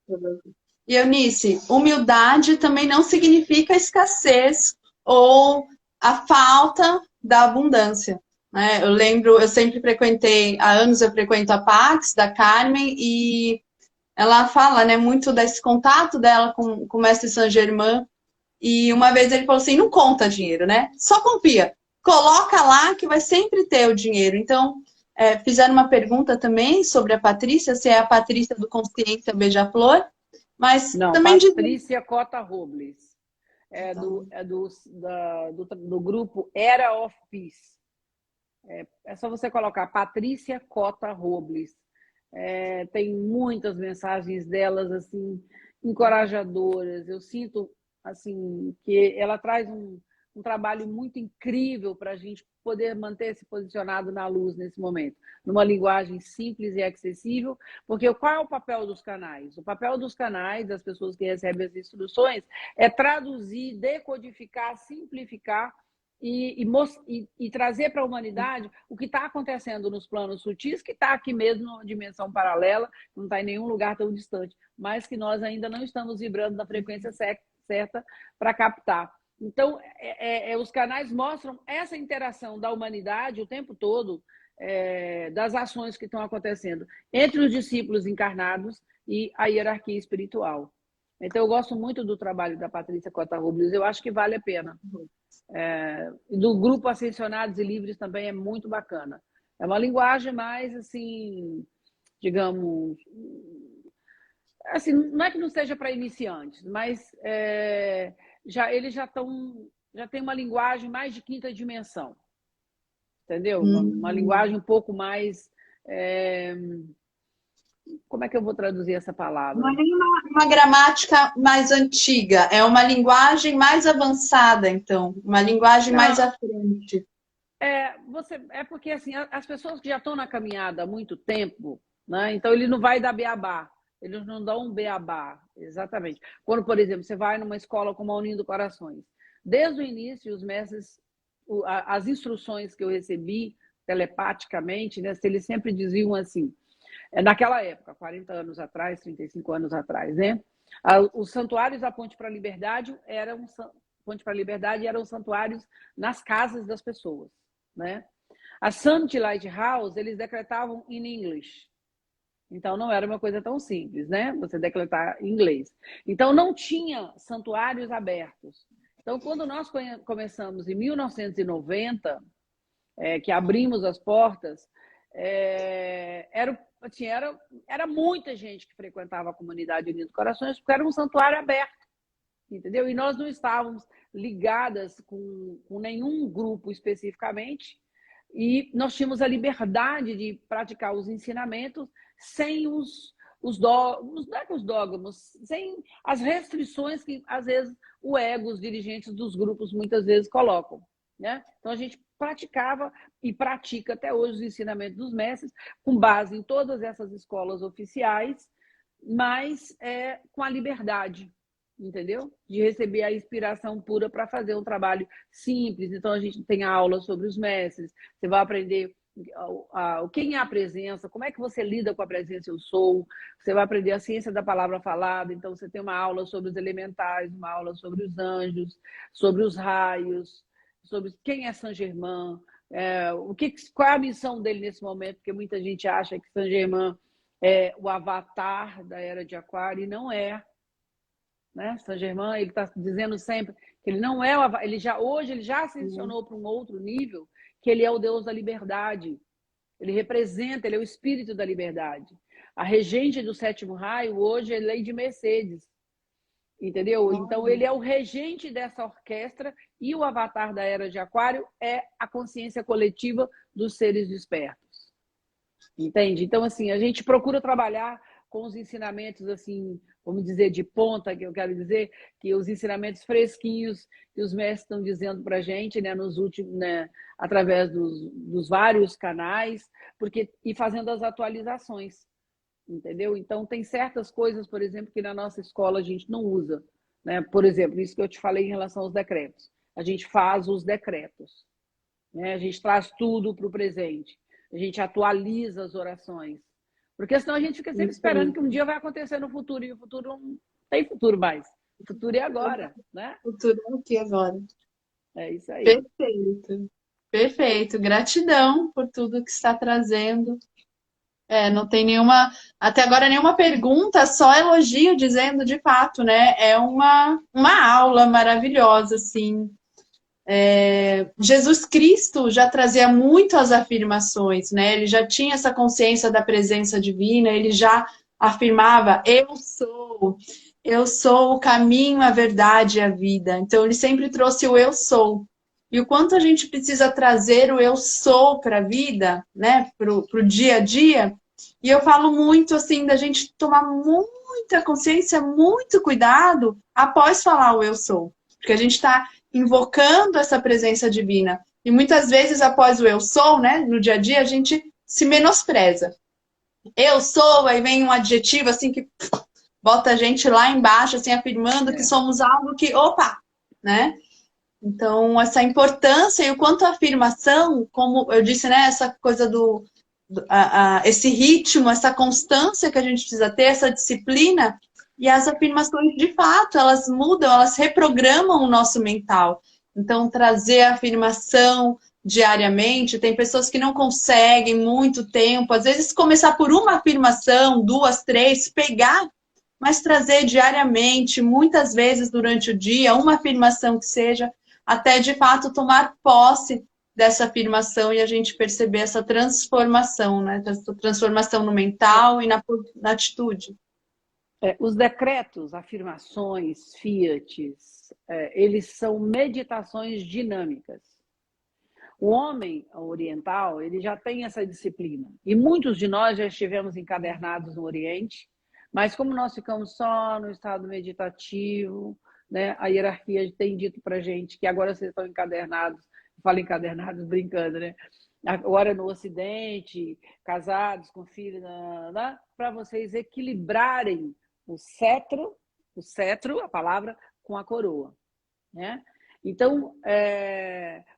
C: E Eunice, humildade também não significa escassez ou a falta da abundância, né? Eu sempre frequentei, há anos eu frequento a Pax, da Carmen, e ela fala, né, muito desse contato dela com o mestre Saint-Germain, e uma vez ele falou assim, não conta dinheiro, né? Só confia, coloca lá que vai sempre ter o dinheiro. Então, fizeram uma pergunta também sobre a Patrícia, se é a Patrícia do Consciência Beija-Flor, mas
B: não,
C: também
B: Patrícia Cota Robles. Do grupo Era of Peace. É só você colocar Patrícia Cota Robles. Tem muitas mensagens delas assim encorajadoras. Eu sinto assim que ela traz um trabalho muito incrível para a gente poder manter-se posicionado na luz nesse momento, numa linguagem simples e acessível, porque qual é o papel dos canais? O papel dos canais, das pessoas que recebem as instruções, é traduzir, decodificar, simplificar e trazer para a humanidade o que está acontecendo nos planos sutis, que está aqui mesmo numa dimensão paralela, não está em nenhum lugar tão distante, mas que nós ainda não estamos vibrando na frequência certa para captar. Então, os canais mostram essa interação da humanidade o tempo todo, das ações que estão acontecendo entre os discípulos encarnados e a hierarquia espiritual. Então, eu gosto muito do trabalho da Patrícia Cota Robles, eu acho que vale a pena. Do grupo Ascensionados e Livres também é muito bacana. É uma linguagem mais, assim, digamos... Assim, não é que não seja para iniciantes, mas eles já têm uma linguagem mais de quinta dimensão, entendeu? Uma linguagem um pouco mais... como é que eu vou traduzir essa palavra?
C: Não é nem uma gramática mais antiga, é uma linguagem mais avançada, então, uma linguagem mais à frente.
B: Porque assim, as pessoas que já estão na caminhada há muito tempo, né? Então ele não vai dar beabá. Eles não dão um beabá, exatamente. Quando, por exemplo, você vai numa escola como a Unindo Corações, desde o início, os mestres, as instruções que eu recebi telepaticamente, né, eles sempre diziam assim, naquela época, 40 anos atrás, 35 anos atrás, né, os santuários da Ponte para a Liberdade eram santuários nas casas das pessoas, né? A Sanity Lighthouse, eles decretavam em inglês. Então, não era uma coisa tão simples, né? Você decretar em inglês. Então, não tinha santuários abertos. Então, quando nós começamos em 1990, que abrimos as portas, era muita gente que frequentava a comunidade Unindo Corações, porque era um santuário aberto, entendeu? E nós não estávamos ligadas com nenhum grupo especificamente, e nós tínhamos a liberdade de praticar os ensinamentos sem os dogmas, sem as restrições que, às vezes, o ego, os dirigentes dos grupos, muitas vezes colocam, né? Então, a gente praticava e pratica até hoje os ensinamentos dos mestres, com base em todas essas escolas oficiais, mas com a liberdade, entendeu? De receber a inspiração pura para fazer um trabalho simples. Então, a gente tem aula sobre os mestres, você vai aprender quem é a presença, como é que você lida com a presença eu sou, você vai aprender a ciência da palavra falada, então você tem uma aula sobre os elementais, uma aula sobre os anjos, sobre os raios, sobre quem é Saint-Germain, qual é a missão dele nesse momento, porque muita gente acha que Saint-Germain é o avatar da Era de Aquário, e não é. Né? Saint-Germain, ele está dizendo sempre que ele não é hoje ele já ascensionou para um outro nível, que ele é o Deus da liberdade. Ele é o espírito da liberdade. A regente do sétimo raio hoje é Lady Mercedes, entendeu? Então ele é o regente dessa orquestra, e o avatar da Era de Aquário é a consciência coletiva dos seres despertos. Entende? Então, assim, a gente procura trabalhar com os ensinamentos, assim, vamos dizer, de ponta, que eu quero dizer, que os ensinamentos fresquinhos que os mestres estão dizendo para a gente, né, nos últimos, né, através dos vários canais, e fazendo as atualizações, entendeu? Então, tem certas coisas, por exemplo, que na nossa escola a gente não usa, né? Por exemplo, isso que eu te falei em relação aos decretos. A gente faz os decretos, né? A gente traz tudo para o presente, a gente atualiza as orações, porque senão a gente fica sempre esperando que um dia vai acontecer no futuro, e o futuro não tem futuro mais. O futuro é agora, né?
C: O futuro é aqui agora.
B: É isso aí.
C: Perfeito. Perfeito. Gratidão por tudo que está trazendo. Não tem nenhuma, até agora nenhuma pergunta, só elogio dizendo de fato, né? É uma aula maravilhosa, assim. Jesus Cristo já trazia muito as afirmações, né? Ele já tinha essa consciência da presença divina, ele já afirmava, eu sou o caminho, a verdade e a vida. Então ele sempre trouxe o eu sou. E o quanto a gente precisa trazer o eu sou para a vida, né? Para o dia a dia. E eu falo muito assim da gente tomar muita consciência, muito cuidado após falar o eu sou. Porque a gente está invocando essa presença divina. E muitas vezes, após o eu sou, né, no dia a dia, a gente se menospreza. Eu sou, aí vem um adjetivo assim que bota a gente lá embaixo, assim, afirmando que somos algo que, opa, né? Então, essa importância e o quanto a afirmação, como eu disse, né, essa coisa esse ritmo, essa constância que a gente precisa ter, essa disciplina, e as afirmações, de fato, elas mudam, elas reprogramam o nosso mental. Então, trazer a afirmação diariamente, tem pessoas que não conseguem muito tempo, às vezes começar por uma afirmação, 2, 3, pegar, mas trazer diariamente, muitas vezes durante o dia, uma afirmação que seja, até de fato tomar posse dessa afirmação e a gente perceber essa transformação, né? Essa transformação no mental e na atitude.
B: Os decretos, afirmações, fiats, eles são meditações dinâmicas. O homem oriental, ele já tem essa disciplina. E muitos de nós já estivemos encadernados no Oriente, mas como nós ficamos só no estado meditativo, né, a hierarquia tem dito para a gente que agora vocês estão encadernados, falo encadernados brincando, né? Agora no Ocidente, casados com filhos, para vocês equilibrarem o cetro, a palavra, com a coroa, né? Então,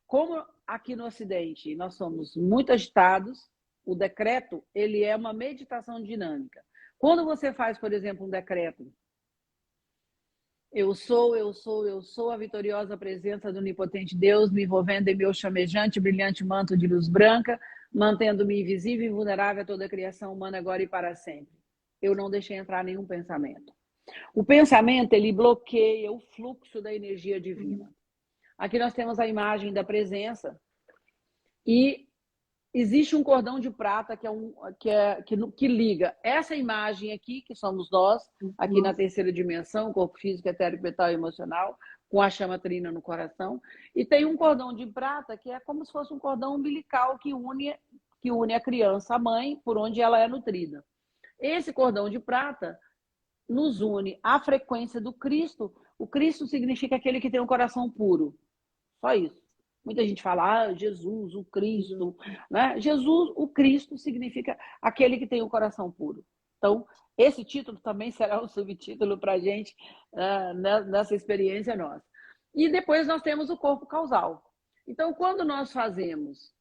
B: como aqui no Ocidente nós somos muito agitados, o decreto ele é uma meditação dinâmica. Quando você faz, por exemplo, um decreto, eu sou a vitoriosa presença do onipotente Deus, me envolvendo em meu chamejante, brilhante manto de luz branca, mantendo-me invisível e invulnerável a toda a criação humana agora e para sempre. Eu não deixei entrar nenhum pensamento. O pensamento, ele bloqueia o fluxo da energia divina. Aqui nós temos a imagem da presença e existe um cordão de prata que liga essa imagem aqui, que somos nós, aqui na terceira dimensão, corpo físico, etérico, mental e emocional, com a chama trina no coração, e tem um cordão de prata que é como se fosse um cordão umbilical que une a criança à mãe, por onde ela é nutrida. Esse cordão de prata nos une à frequência do Cristo. O Cristo significa aquele que tem um coração puro. Só isso. Muita gente fala, Jesus, o Cristo. Né? Jesus, o Cristo, significa aquele que tem um coração puro. Então, esse título também será um subtítulo para a gente nessa experiência nossa. E depois nós temos o corpo causal. Então, quando nós fazemos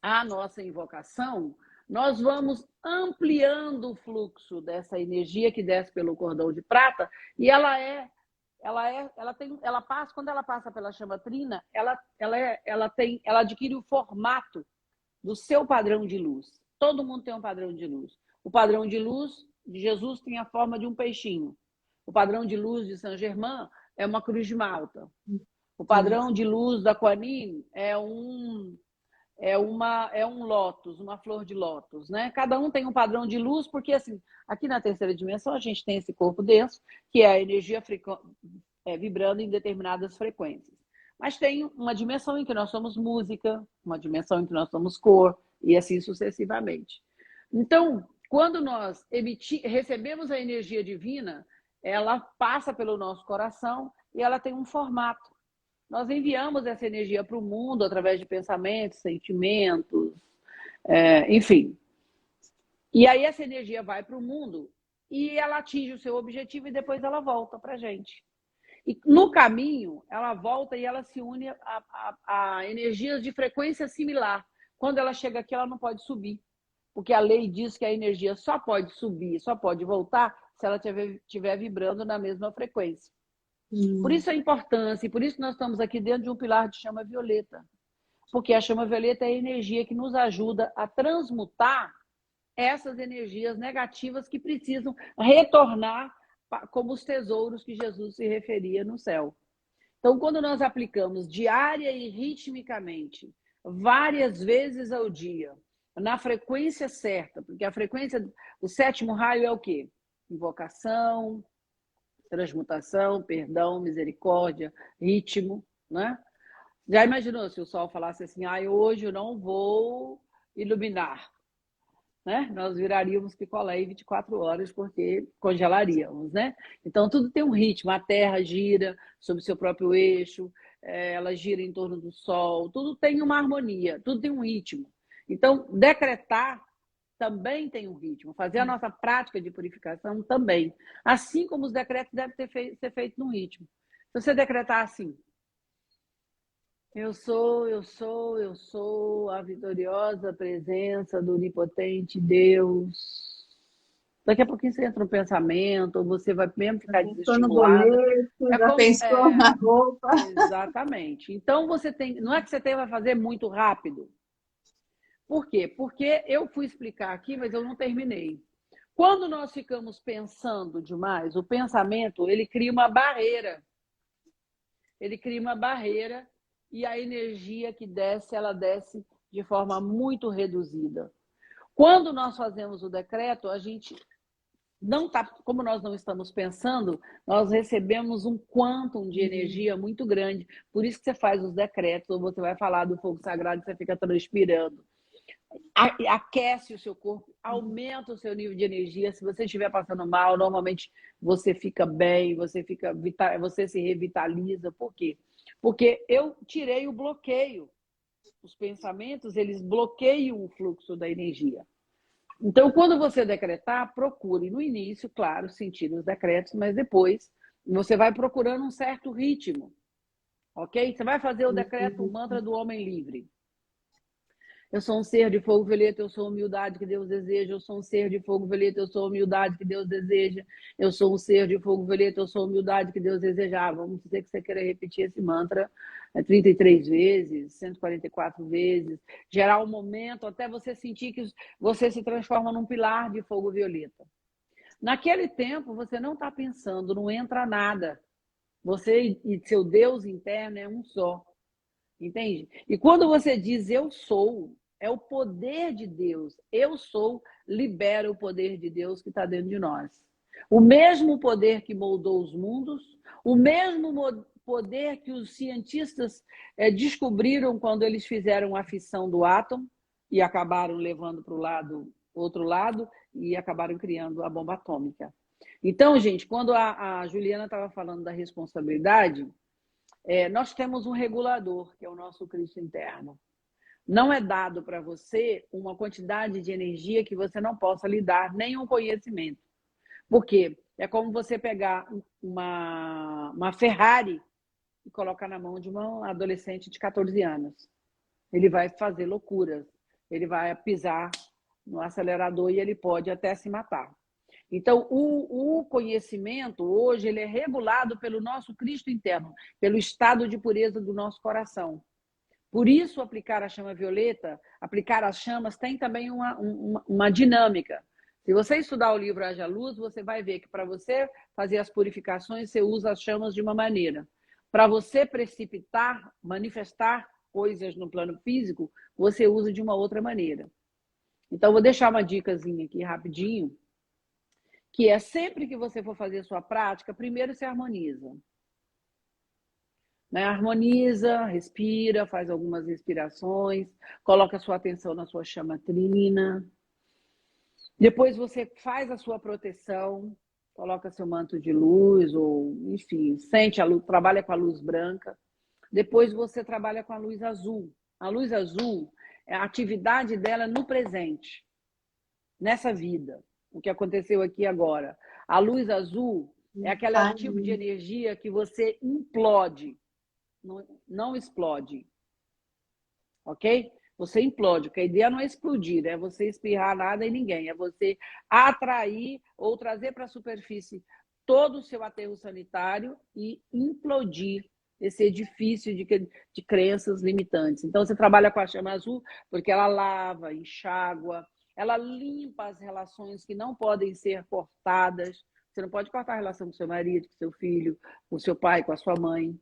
B: a nossa invocação, nós vamos ampliando o fluxo dessa energia que desce pelo cordão de prata e ela passa, quando ela passa pela chama trina, ela adquire o formato do seu padrão de luz. Todo mundo tem um padrão de luz. O padrão de luz de Jesus tem a forma de um peixinho. O padrão de luz de Saint Germain é uma cruz de Malta. O padrão de luz da Kuan Yin é um lótus, uma flor de lótus, né? Cada um tem um padrão de luz, porque assim, aqui na terceira dimensão a gente tem esse corpo denso, que é a energia vibrando em determinadas frequências. Mas tem uma dimensão em que nós somos música, uma dimensão em que nós somos cor, e assim sucessivamente. Então, Quando nós recebemos a energia divina, ela passa pelo nosso coração e ela tem um formato. Nós enviamos essa energia para o mundo através de pensamentos, sentimentos, enfim. E aí essa energia vai para o mundo e ela atinge o seu objetivo e depois ela volta para a gente. E no caminho, ela volta e ela se une a energias de frequência similar. Quando ela chega aqui, ela não pode subir. Porque a lei diz que a energia só pode subir, só pode voltar se ela estiver vibrando na mesma frequência. Por isso a importância, e por isso nós estamos aqui dentro de um pilar de chama violeta. Porque a chama violeta é a energia que nos ajuda a transmutar essas energias negativas que precisam retornar como os tesouros que Jesus se referia no céu. Então, quando nós aplicamos diária e ritmicamente, várias vezes ao dia, na frequência certa, porque a frequência, o sétimo raio é o quê? Invocação, transmutação, perdão, misericórdia, ritmo, né? Já imaginou se o sol falasse assim, hoje eu não vou iluminar, né? Nós viraríamos picolé em 24 horas porque congelaríamos, né? Então tudo tem um ritmo, a Terra gira sobre seu próprio eixo, ela gira em torno do Sol, tudo tem uma harmonia, tudo tem um ritmo. Então decretar também tem um ritmo, fazer a nossa prática de purificação também, assim como os decretos devem ser feitos num ritmo. Se você decretar assim, eu sou a vitoriosa presença do onipotente Deus. Daqui a pouquinho você entra no pensamento, ou você vai mesmo ficar desestimulada.
C: Já pensou na roupa.
B: Exatamente. Então você tem, não é que você vai fazer muito rápido. Por quê? Porque eu fui explicar aqui, mas eu não terminei. Quando nós ficamos pensando demais, o pensamento, ele cria uma barreira. Ele cria uma barreira e a energia que desce, ela desce de forma muito reduzida. Quando nós fazemos o decreto, a gente não tá, como nós não estamos pensando, nós recebemos um quantum de energia muito grande. Por isso que você faz os decretos, ou você vai falar do fogo sagrado e você fica transpirando. Aquece o seu corpo, aumenta o seu nível de energia. Se você estiver passando mal, normalmente você fica bem, você se revitaliza. Por quê? Porque eu tirei o bloqueio. Os pensamentos, eles bloqueiam o fluxo da energia. Então, quando você decretar, procure no início, claro, sentir os decretos, mas depois você vai procurando um certo ritmo, ok? Você vai fazer o decreto, o mantra do homem livre. Eu sou um ser de fogo violeta, eu sou a humildade que Deus deseja. Eu sou um ser de fogo violeta, eu sou a humildade que Deus deseja. Eu sou um ser de fogo violeta, eu sou a humildade que Deus deseja. Vamos dizer que você queira repetir esse mantra 33 vezes, 144 vezes. Gerar um momento até você sentir que você se transforma num pilar de fogo violeta. Naquele tempo, você não está pensando, não entra nada. Você e seu Deus interno é um só. Entende? E quando você diz eu sou, é o poder de Deus. Eu sou, libera o poder de Deus que está dentro de nós. O mesmo poder que moldou os mundos, o mesmo poder que os cientistas descobriram quando eles fizeram a fissão do átomo e acabaram levando para o outro lado e acabaram criando a bomba atômica. Então, gente, quando a Juliana estava falando da responsabilidade, nós temos um regulador, que é o nosso Cristo interno. Não é dado para você uma quantidade de energia que você não possa lidar, nem um conhecimento. Por quê? É como você pegar uma Ferrari e colocar na mão de uma adolescente de 14 anos. Ele vai fazer loucuras, ele vai pisar no acelerador e ele pode até se matar. Então, o conhecimento, hoje, ele é regulado pelo nosso Cristo interno, pelo estado de pureza do nosso coração. Por isso, aplicar a chama violeta, aplicar as chamas, tem também uma dinâmica. Se você estudar o livro Haja Luz, você vai ver que para você fazer as purificações, você usa as chamas de uma maneira. Para você precipitar, manifestar coisas no plano físico, você usa de uma outra maneira. Então, vou deixar uma dicasinha aqui rapidinho, que é sempre que você for fazer a sua prática, primeiro se harmoniza. Né? Harmoniza, respira, faz algumas respirações, coloca a sua atenção na sua chama trina. Depois você faz a sua proteção, coloca seu manto de luz, ou enfim, sente a luz, trabalha com a luz branca. Depois você trabalha com a luz azul. A luz azul, a atividade dela é no presente, nessa vida, o que aconteceu aqui agora. A luz azul é aquele tipo de energia que você implode, não explode, ok? Você implode, porque a ideia não é explodir, é você espirrar nada em ninguém, é você atrair ou trazer para a superfície todo o seu aterro sanitário e implodir esse edifício de crenças limitantes. Então, você trabalha com a chama azul porque ela lava, enxágua, ela limpa as relações que não podem ser cortadas. Você não pode cortar a relação com seu marido, com seu filho, com seu pai, com a sua mãe.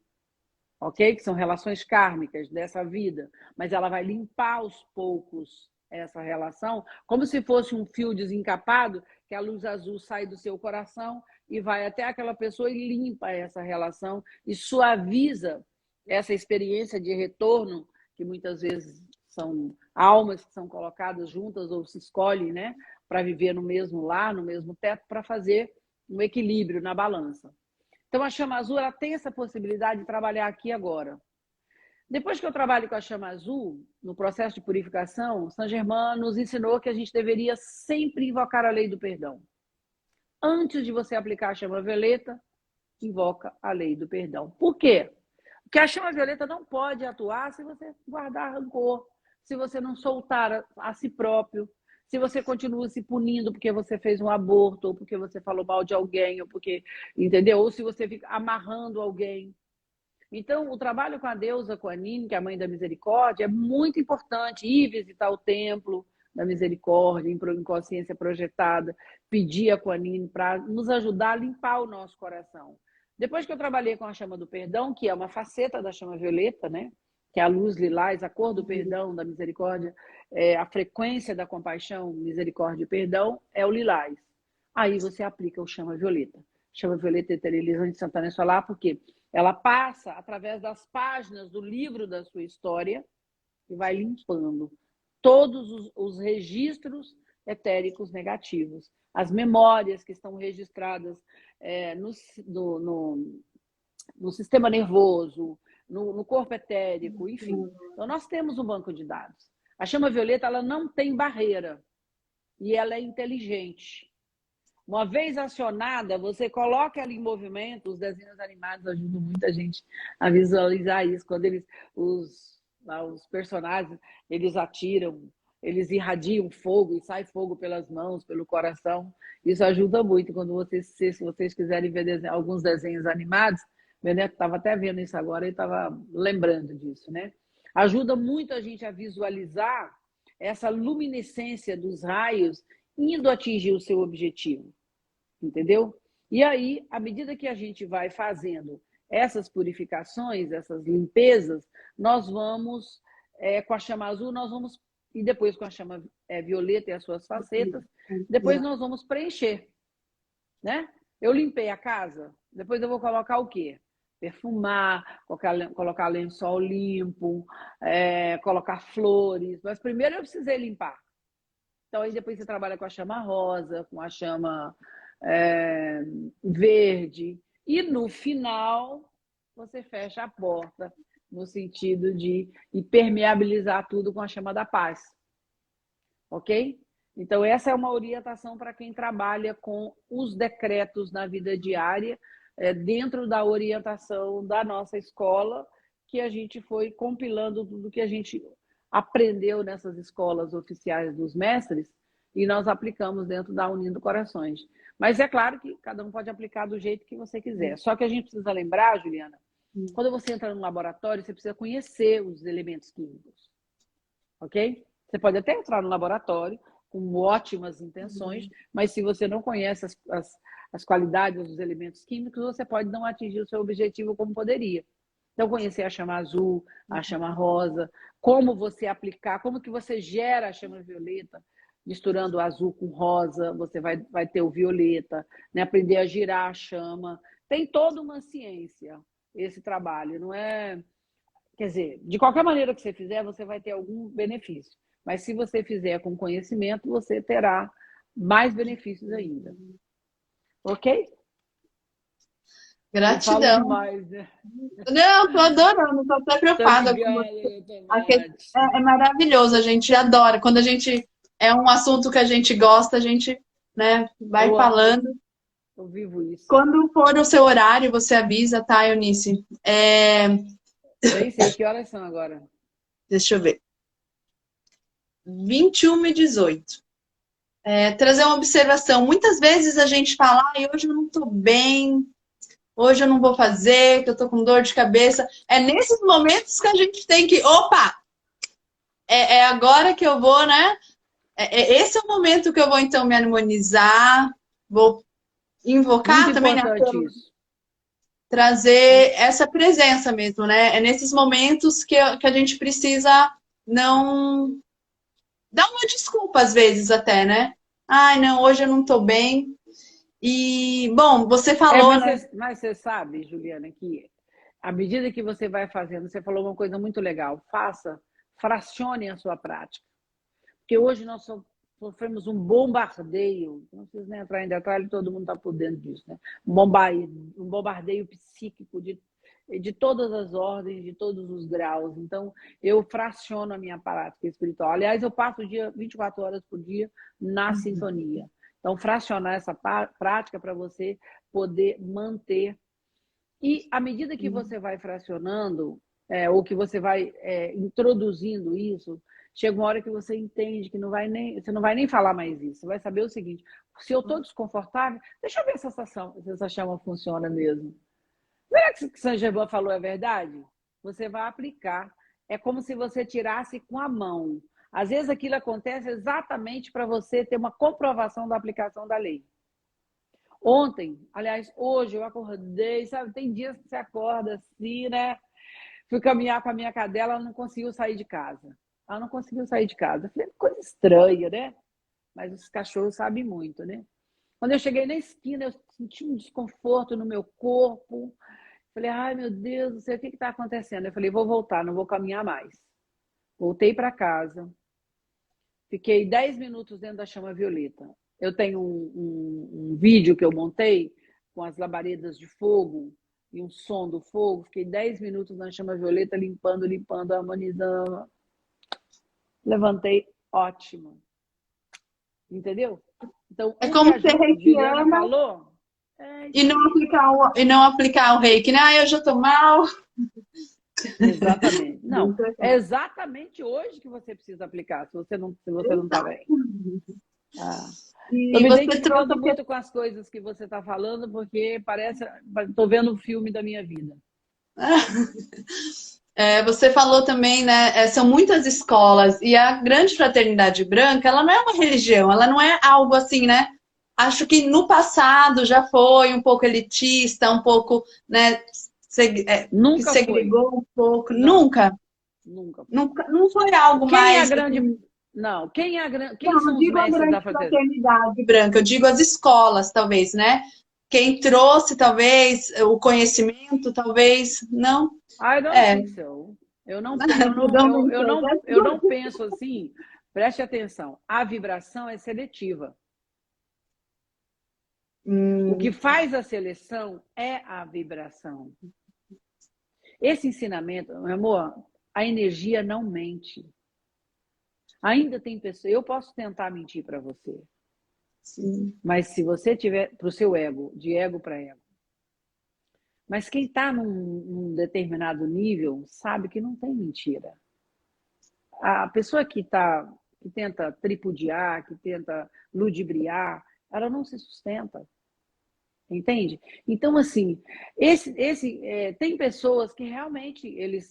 B: Ok? Que são relações kármicas dessa vida, mas ela vai limpar aos poucos essa relação, como se fosse um fio desencapado, que a luz azul sai do seu coração e vai até aquela pessoa e limpa essa relação e suaviza essa experiência de retorno, que muitas vezes são almas que são colocadas juntas ou se escolhem, né, para viver no mesmo lar, no mesmo teto, para fazer um equilíbrio na balança. Então, a chama azul ela tem essa possibilidade de trabalhar aqui agora. Depois que eu trabalho com a chama azul, no processo de purificação, Saint Germain nos ensinou que a gente deveria sempre invocar a lei do perdão. Antes de você aplicar a chama violeta, invoca a lei do perdão. Por quê? Porque a chama violeta não pode atuar se você guardar rancor, se você não soltar a si próprio, se você continua se punindo porque você fez um aborto, ou porque você falou mal de alguém, ou porque, entendeu? Ou se você fica amarrando alguém. Então, o trabalho com a deusa Kuan-Yin, que é a mãe da misericórdia, é muito importante. Ir visitar o templo da misericórdia, em consciência projetada, pedir a Kuan-Yin para nos ajudar a limpar o nosso coração. Depois que eu trabalhei com a chama do perdão, que é uma faceta da chama violeta, né? Que é a luz lilás, a cor do perdão, da misericórdia, a frequência da compaixão, misericórdia e perdão, é o lilás. Aí você aplica o chama violeta. Chama violeta eterilizante de Santana Solar, porque ela passa através das páginas do livro da sua história e vai limpando todos os registros etéricos negativos, as memórias que estão registradas no sistema nervoso, no corpo etérico, enfim. Então, nós temos um banco de dados. A chama violeta ela não tem barreira e ela é inteligente. Uma vez acionada, você coloca ela em movimento, os desenhos animados ajudam muita gente a visualizar isso. Quando os personagens, eles atiram, eles irradiam fogo e sai fogo pelas mãos, pelo coração. Isso ajuda muito quando se vocês quiserem ver alguns desenhos animados. Meu neto estava até vendo isso agora e estava lembrando disso, né? Ajuda muito a gente a visualizar essa luminescência dos raios indo atingir o seu objetivo, entendeu? E aí, à medida que a gente vai fazendo essas purificações, essas limpezas, nós vamos, com a chama azul, nós vamos, e depois com a chama violeta e as suas facetas, depois nós vamos preencher, né? Eu limpei a casa, depois eu vou colocar o quê? Perfumar, colocar lençol limpo, colocar flores, mas primeiro eu precisei limpar. Então, aí depois você trabalha com a chama rosa, com a chama verde. E no final, você fecha a porta, no sentido de impermeabilizar tudo com a chama da paz. Ok? Então, essa é uma orientação para quem trabalha com os decretos na vida diária, dentro da orientação da nossa escola, que a gente foi compilando tudo que a gente aprendeu nessas escolas oficiais dos mestres e nós aplicamos dentro da Unindo Corações. Mas é claro que cada um pode aplicar do jeito que você quiser. Só que a gente precisa lembrar, Juliana, quando você entra no laboratório, você precisa conhecer os elementos químicos. Ok? Você pode até entrar no laboratório com ótimas intenções, mas se você não conhece as qualidades dos elementos químicos, você pode não atingir o seu objetivo como poderia. Então, conhecer a chama azul, a chama rosa, como você aplicar, como que você gera a chama violeta, misturando o azul com rosa, você vai ter o violeta, né? Aprender a girar a chama. Tem toda uma ciência esse trabalho, não é... Quer dizer, de qualquer maneira que você fizer, você vai ter algum benefício. Mas se você fizer com conhecimento, você terá mais benefícios ainda. Ok?
C: Gratidão.
B: Eu falo demais, né?
C: Não, tô adorando, tô até
B: Tô
C: preocupada com
B: ligada,
C: você.
B: Tomate.
C: É maravilhoso, a gente adora. Quando a gente é um assunto que a gente gosta, a gente, né, vai
B: Eu amo,
C: falando.
B: eu vivo isso.
C: Quando for o seu horário, você avisa, tá, Eunice?
B: Nem sei que horas são agora.
C: Deixa eu ver. 21h18. Trazer uma observação. Muitas vezes a gente fala, hoje eu não tô bem, hoje eu não vou fazer, que eu tô com dor de cabeça. É nesses momentos que a gente tem que, opa, é agora que eu vou, né? Esse é o momento que eu vou, então, me harmonizar, vou
B: Muito
C: invocar também, né?
B: importante isso.
C: Trazer essa presença mesmo, né? É nesses momentos que a gente precisa não dar uma desculpa, às vezes, até, né? Ai, não, hoje eu não tô bem. E, bom, você falou, né?
B: Mas você sabe, Juliana, que à medida que você vai fazendo, você falou uma coisa muito legal. Fracione a sua prática. Porque hoje nós sofremos um bombardeio, não preciso nem entrar em detalhe, todo mundo está por dentro disso, né? Um bombardeio psíquico de todas as ordens, de todos os graus. Então, eu fraciono a minha prática espiritual. Aliás, eu passo o dia 24 horas por dia na sintonia. Então, fracionar essa prática para você poder manter. E à medida que você vai fracionando, ou que você vai introduzindo isso, chega uma hora que você entende que você não vai nem falar mais isso. Você vai saber o seguinte: se eu estou desconfortável, deixa eu ver se essa chama funciona mesmo. Será que o que Saint Germain falou é verdade? Você vai aplicar. É como se você tirasse com a mão. Às vezes aquilo acontece exatamente para você ter uma comprovação da aplicação da lei. Ontem, aliás, hoje eu acordei, sabe? Tem dias que você acorda assim, né? Fui caminhar com a minha cadela, ela não conseguiu sair de casa. Ela não conseguiu sair de casa. Falei, coisa estranha, né? Mas os cachorros sabem muito, né? Quando eu cheguei na esquina, eu senti um desconforto no meu corpo. Falei, ai meu Deus do céu, o que está acontecendo? Eu falei, vou voltar, não vou caminhar mais. Voltei para casa. Fiquei 10 minutos dentro da chama violeta. Eu tenho um vídeo que eu montei com as labaredas de fogo e um som do fogo. Fiquei 10 minutos na chama violeta, limpando, harmonizando. Levantei, ótima. Entendeu? Então,
C: É
B: o que
C: como
B: a
C: ser
B: Juliana
C: reikiana
B: falou
C: e não aplicar o reiki, né? Eu já tô mal.
B: Exatamente. Não, é exatamente hoje que você precisa aplicar, se você não está bem. Estou
C: E
B: me
C: você trouxe
B: identificando muito com as coisas que você está falando, porque estou vendo um filme da minha vida.
C: Você falou também, né? São muitas escolas e a Grande Fraternidade Branca, ela não é uma religião, ela não é algo assim, né? Acho que no passado já foi um pouco elitista, um pouco, né? Que
B: Nunca foi.
C: segregou um pouco.
B: Não,
C: nunca.
B: nunca foi.
C: Nunca, não foi algo
B: Quem é a
C: mais
B: grande.
C: assim.
B: Não, quem
C: Não, não
B: são os
C: digo a
B: mestres da
C: Grande
B: fraternidade?
C: Fraternidade Branca, eu digo as escolas, talvez, né? Quem trouxe, talvez, o conhecimento, talvez, não.
B: I don't think so. Eu não penso assim. Preste atenção. A vibração é seletiva. O que faz a seleção é a vibração. Esse ensinamento, meu amor, a energia não mente. Ainda tem pessoas. Eu posso tentar mentir para você.
C: Sim.
B: Mas se você tiver para o seu ego, de ego para ego. Mas quem está num determinado nível sabe que não tem mentira. A pessoa que tenta tripudiar, que tenta ludibriar, ela não se sustenta. Entende? Então, assim, tem pessoas que realmente eles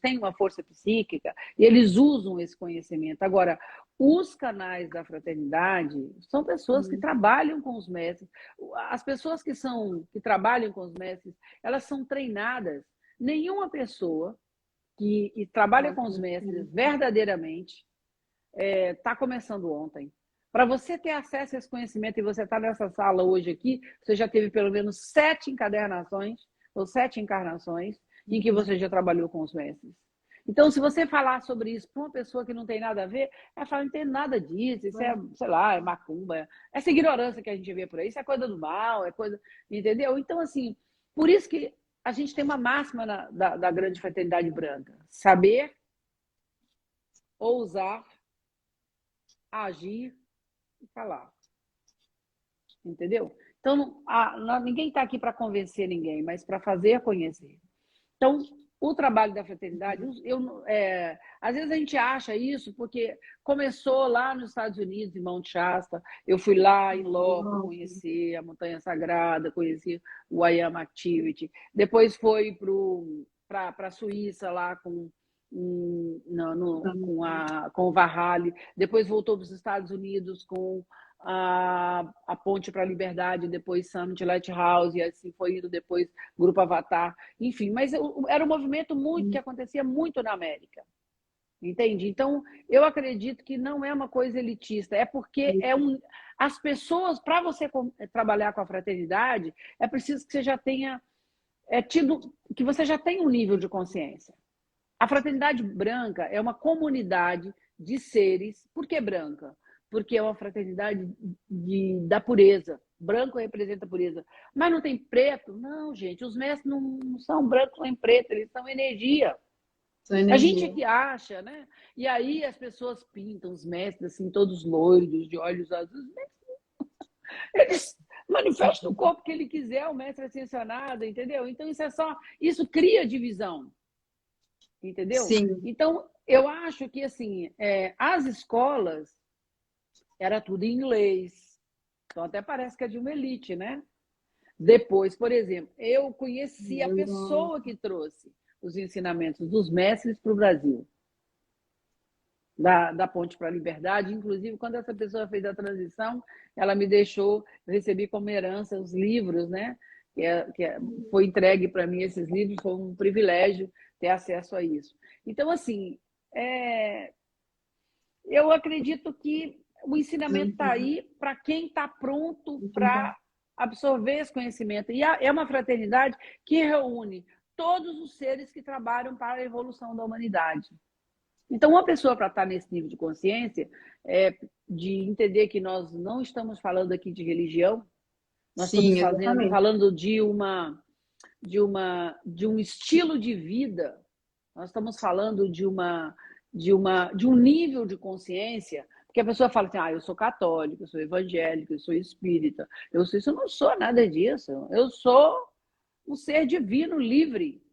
B: têm uma força psíquica e eles usam esse conhecimento. Agora, os canais da fraternidade são pessoas que trabalham com os mestres. As pessoas que trabalham com os mestres, elas são treinadas. Nenhuma pessoa que trabalha com os mestres verdadeiramente está começando ontem. Para você ter acesso a esse conhecimento e você está nessa sala hoje aqui, você já teve pelo menos 7 encadernações ou 7 encarnações em que você já trabalhou com os mestres. Então, se você falar sobre isso para uma pessoa que não tem nada a ver, ela fala, não tem nada disso, isso é, sei lá, é macumba, essa ignorância que a gente vê por aí, isso é coisa do mal, é coisa, entendeu? Então, assim, por isso que a gente tem uma máxima da grande fraternidade branca, saber, ousar, agir e falar, entendeu? Então, ninguém está aqui para convencer ninguém, mas para fazer conhecer. Então, o trabalho da fraternidade, às vezes a gente acha isso porque começou lá nos Estados Unidos, em Mount Shasta. Eu fui lá em loco conhecer a Montanha Sagrada, conheci o I Am Activity. Depois foi para a Suíça lá com o Valhalla. Depois voltou para os Estados Unidos com a Ponte para a Liberdade, depois Summit Lighthouse, e assim foi indo depois Grupo Avatar, enfim, mas era um movimento que acontecia muito na América, entende? Então, eu acredito que não é uma coisa elitista, é porque as pessoas, para você trabalhar com a fraternidade, é preciso que você já tenha que você já tenha um nível de consciência. A fraternidade branca é uma comunidade de seres. Por que branca? Porque é uma fraternidade da pureza. Branco representa a pureza. Mas não tem preto? Não, gente. Os mestres não são brancos nem preto, eles são energia. A gente é que acha, né? E aí as pessoas pintam os mestres assim, todos loiros, de olhos azuis. Eles manifestam o corpo que ele quiser, o mestre ascensionado, entendeu? Então isso cria divisão. Entendeu?
C: Sim.
B: Então, eu acho que assim, as escolas era tudo em inglês. Então, até parece que é de uma elite, né? Depois, por exemplo, eu conheci a pessoa que trouxe os ensinamentos dos mestres para o Brasil. Da Ponte para a Liberdade. Inclusive, quando essa pessoa fez a transição, ela me deixou, eu recebi como herança os livros, né? Foi entregue para mim esses livros, foi um privilégio ter acesso a isso. Então, assim, eu acredito que o ensinamento está aí para quem está pronto para absorver esse conhecimento. E é uma fraternidade que reúne todos os seres que trabalham para a evolução da humanidade. Então, uma pessoa para estar nesse nível de consciência, de entender que nós não estamos falando aqui de religião, nós estamos falando de um estilo de vida, nós estamos falando de um nível de consciência, porque a pessoa fala assim, eu sou católico, eu sou evangélico, eu sou espírita, eu não sou nada disso, eu sou um ser divino, livre.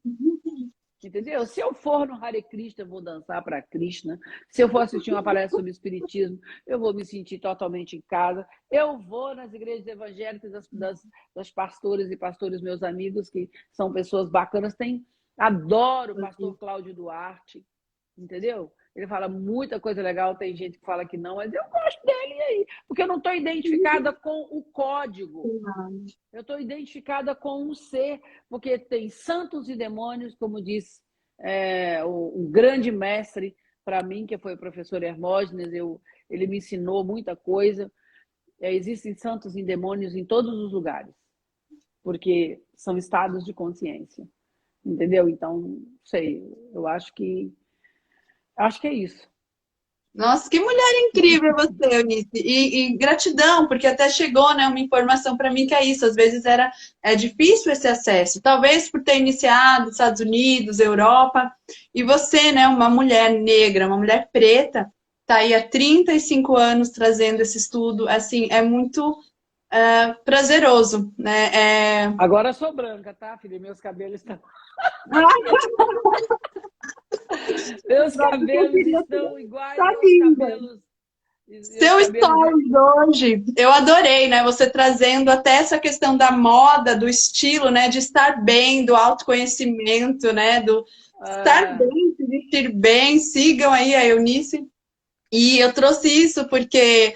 B: Entendeu? Se eu for no Hare Krishna, eu vou dançar para Krishna. Se eu for assistir uma palestra sobre espiritismo, eu vou me sentir totalmente em casa. Eu vou nas igrejas evangélicas das pastoras e pastores, meus amigos, que são pessoas bacanas. Adoro o pastor Cláudio Duarte, entendeu? Ele fala muita coisa legal, tem gente que fala que não, mas eu gosto dele aí, porque eu não estou identificada com o código. Eu estou identificada com um ser, porque tem santos e demônios, como diz o grande mestre para mim, que foi o professor Hermógenes, ele me ensinou muita coisa. Existem santos e demônios em todos os lugares, porque são estados de consciência, entendeu? Então, sei, eu acho que é isso.
C: Nossa, que mulher incrível você, Eunice. E gratidão, porque até chegou, né, uma informação para mim que é isso. Às vezes é difícil esse acesso. Talvez por ter iniciado nos Estados Unidos, Europa. E você, né, uma mulher negra, uma mulher preta, está aí há 35 anos trazendo esse estudo. Assim, é muito prazeroso, né?
B: Agora eu sou branca, tá, filha? Meus cabelos estão... Meus cabelos estão iguais aos cabelos.
C: Seu stories hoje, eu adorei, né? Você trazendo até essa questão da moda, do estilo, né? De estar bem, do autoconhecimento, né? Do estar bem, se vestir bem. Sigam aí a Eunice. E eu trouxe isso porque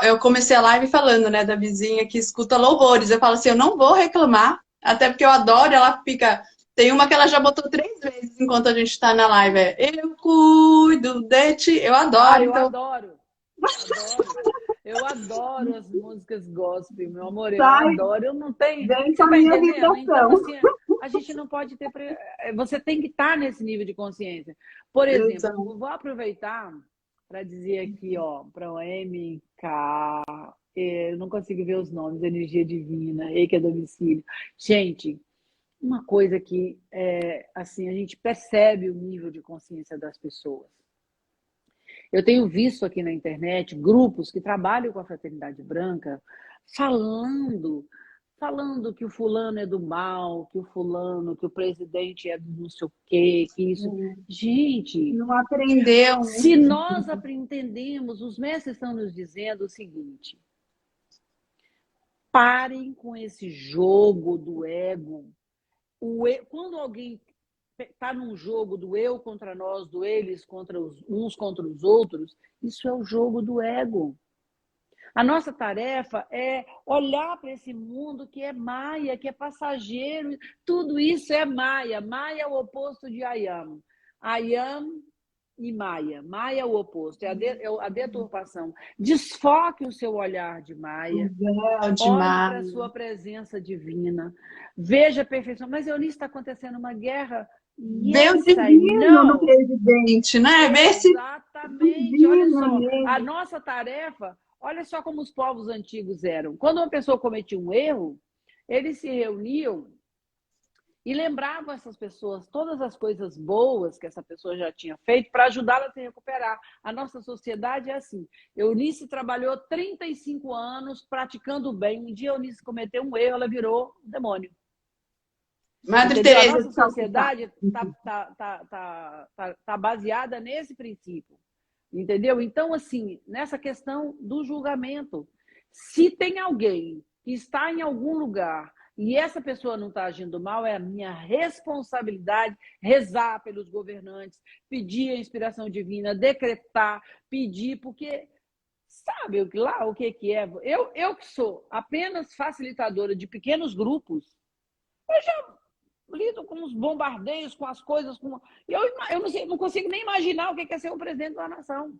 C: eu comecei a live falando, né? Da vizinha que escuta louvores. Eu falo assim, eu não vou reclamar, até porque eu adoro, ela fica... Tem uma que ela já botou 3 vezes enquanto a gente está na live. Eu cuido de ti. Eu adoro.
B: Eu adoro. Eu adoro as músicas gospel, meu amor. Eu adoro. Eu não tenho. Você tá entendendo? Então, assim, a gente não pode ter... Você tem que estar nesse nível de consciência. Por exemplo,
C: Exato.
B: eu vou aproveitar para dizer aqui, ó, para o MK, eu não consigo ver os nomes, energia divina, Reiki a domicílio. Gente, uma coisa que, assim, a gente percebe o nível de consciência das pessoas. Eu tenho visto aqui na internet grupos que trabalham com a Fraternidade Branca falando que o fulano é do mal, que o fulano, que o presidente é do não sei o quê, que isso... Gente,
C: Não aprendeu, né?
B: se nós entendemos, os mestres estão nos dizendo o seguinte: parem com esse jogo do ego. Quando alguém está num jogo do eu contra nós, do eles contra uns contra os outros, isso é o jogo do ego. A nossa tarefa é olhar para esse mundo que é maia, que é passageiro. Tudo isso é maia. Maia é o oposto de I am. I am e maia. Maia é o oposto, é a deturpação. Desfoque o seu olhar de maia. Olhe para a sua presença divina. Veja a perfeição. Mas, Eunice, está acontecendo uma guerra.
C: Vê o divino no presidente, né?
B: Exatamente. Olha só, a nossa tarefa... Olha só como os povos antigos eram. Quando uma pessoa cometia um erro, eles se reuniam e lembravam essas pessoas todas as coisas boas que essa pessoa já tinha feito para ajudá-la a se recuperar. A nossa sociedade é assim. Eunice trabalhou 35 anos praticando o bem. Um dia Eunice cometeu um erro, ela virou um demônio.
C: Madre Teresa,
B: a nossa sociedade tá baseada nesse princípio. Entendeu? Então, assim, nessa questão do julgamento, se tem alguém que está em algum lugar e essa pessoa não está agindo mal, é a minha responsabilidade rezar pelos governantes, pedir a inspiração divina, decretar, pedir, porque sabe o que é? Eu que sou apenas facilitadora de pequenos grupos, eu já lido com os bombardeios, com as coisas. Eu não consigo nem imaginar o que é ser o presidente de uma nação.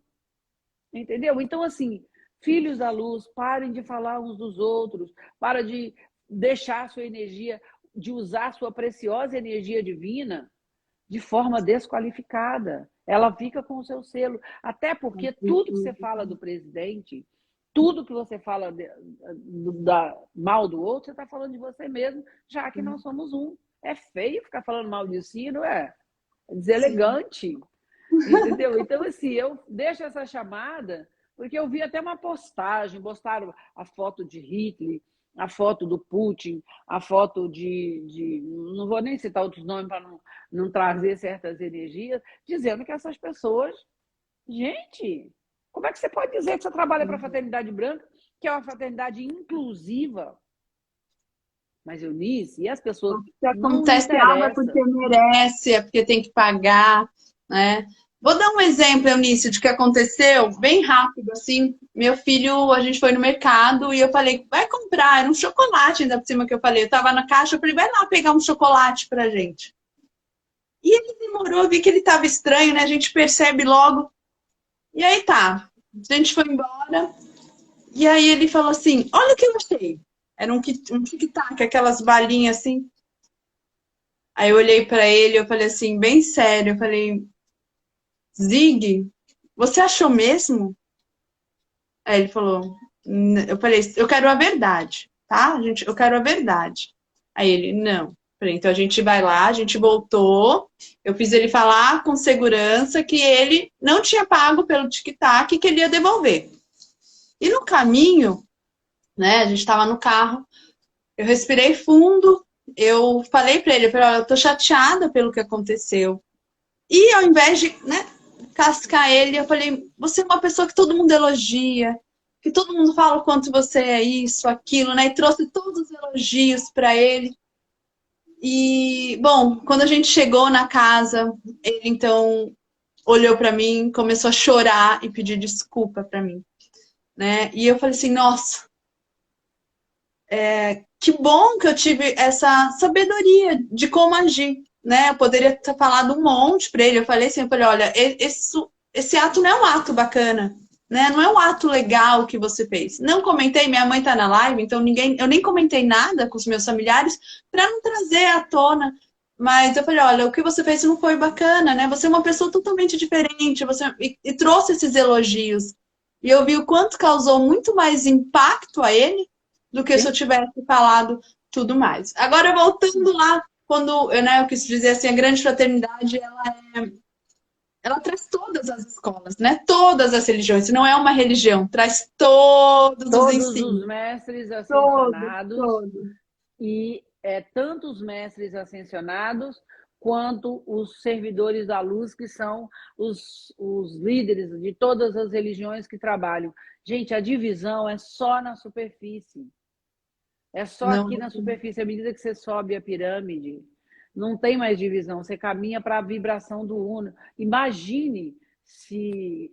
B: Entendeu? Então, assim, filhos da luz, parem de falar uns dos outros, para de deixar a sua energia, de usar a sua preciosa energia divina de forma desqualificada. Ela fica com o seu selo. Até porque tudo que você fala do presidente, tudo que você fala mal do outro, você está falando de você mesmo, já que nós somos um. É feio ficar falando mal de si, não é? É deselegante. Entendeu? Então, assim, eu deixo essa chamada, porque eu vi até uma postagem, postaram a foto de Hitler, a foto do Putin, a foto não vou nem citar outros nomes para não trazer certas energias, dizendo que essas pessoas... Gente, como é que você pode dizer que você trabalha para a Fraternidade Branca, que é uma fraternidade inclusiva? Mas, Eunice, e as pessoas não interessam.
C: É porque merece, é porque tem que pagar, né? Vou dar um exemplo, Eunice, de que aconteceu, bem rápido, assim. Meu filho, a gente foi no mercado e eu falei, vai comprar, era um chocolate ainda por cima que eu falei. Eu tava na caixa, eu falei, vai lá pegar um chocolate pra gente. E ele demorou, eu vi que ele tava estranho, né? A gente percebe logo. E aí tá, a gente foi embora. E aí ele falou assim, olha o que eu achei. Era um tic-tac, aquelas balinhas assim. Aí eu olhei pra ele, eu falei assim, bem sério, eu falei, Zig, você achou mesmo? Aí ele falou, eu falei, eu quero a verdade, tá, gente? Eu quero a verdade. Aí ele, não. Eu falei, então a gente vai lá, a gente voltou, eu fiz ele falar com segurança que ele não tinha pago pelo tic-tac e que ele ia devolver. E no caminho, né, a gente estava no carro, eu respirei fundo, eu falei para ele, olha, eu tô chateada pelo que aconteceu. E ao invés de, né, cascar ele, eu falei, você é uma pessoa que todo mundo elogia, que todo mundo fala o quanto você é isso, aquilo, né, e trouxe todos os elogios para ele. E, bom, quando a gente chegou na casa, ele então olhou para mim, começou a chorar e pedir desculpa para mim, né, e eu falei assim, nossa, que bom que eu tive essa sabedoria de como agir, né? Eu poderia ter falado um monte para ele. Eu falei assim, olha, esse ato não é um ato bacana, né? Não é um ato legal que você fez. Não comentei, minha mãe tá na live, então eu nem comentei nada com os meus familiares para não trazer à tona Mas eu falei, olha, o que você fez não foi bacana, né? Você é uma pessoa totalmente diferente, e trouxe esses elogios. E eu vi o quanto causou muito mais impacto a ele do que se eu
B: Sim.
C: tivesse falado tudo mais. Agora, voltando lá, quando eu quis dizer assim, a grande fraternidade, ela traz todas as escolas, né? Todas as religiões. Não é uma religião, traz todos os
B: Todos os
C: ensinos.
B: mestres
C: Todos,
B: ascensionados
C: todos.
B: e tanto os mestres ascensionados quanto os servidores da luz, que são os líderes de todas as religiões que trabalham. Gente, a divisão é só na superfície. É só
C: Não,
B: aqui na superfície. À medida que você sobe a pirâmide, não tem mais divisão. Você caminha para a vibração do uno. Imagine se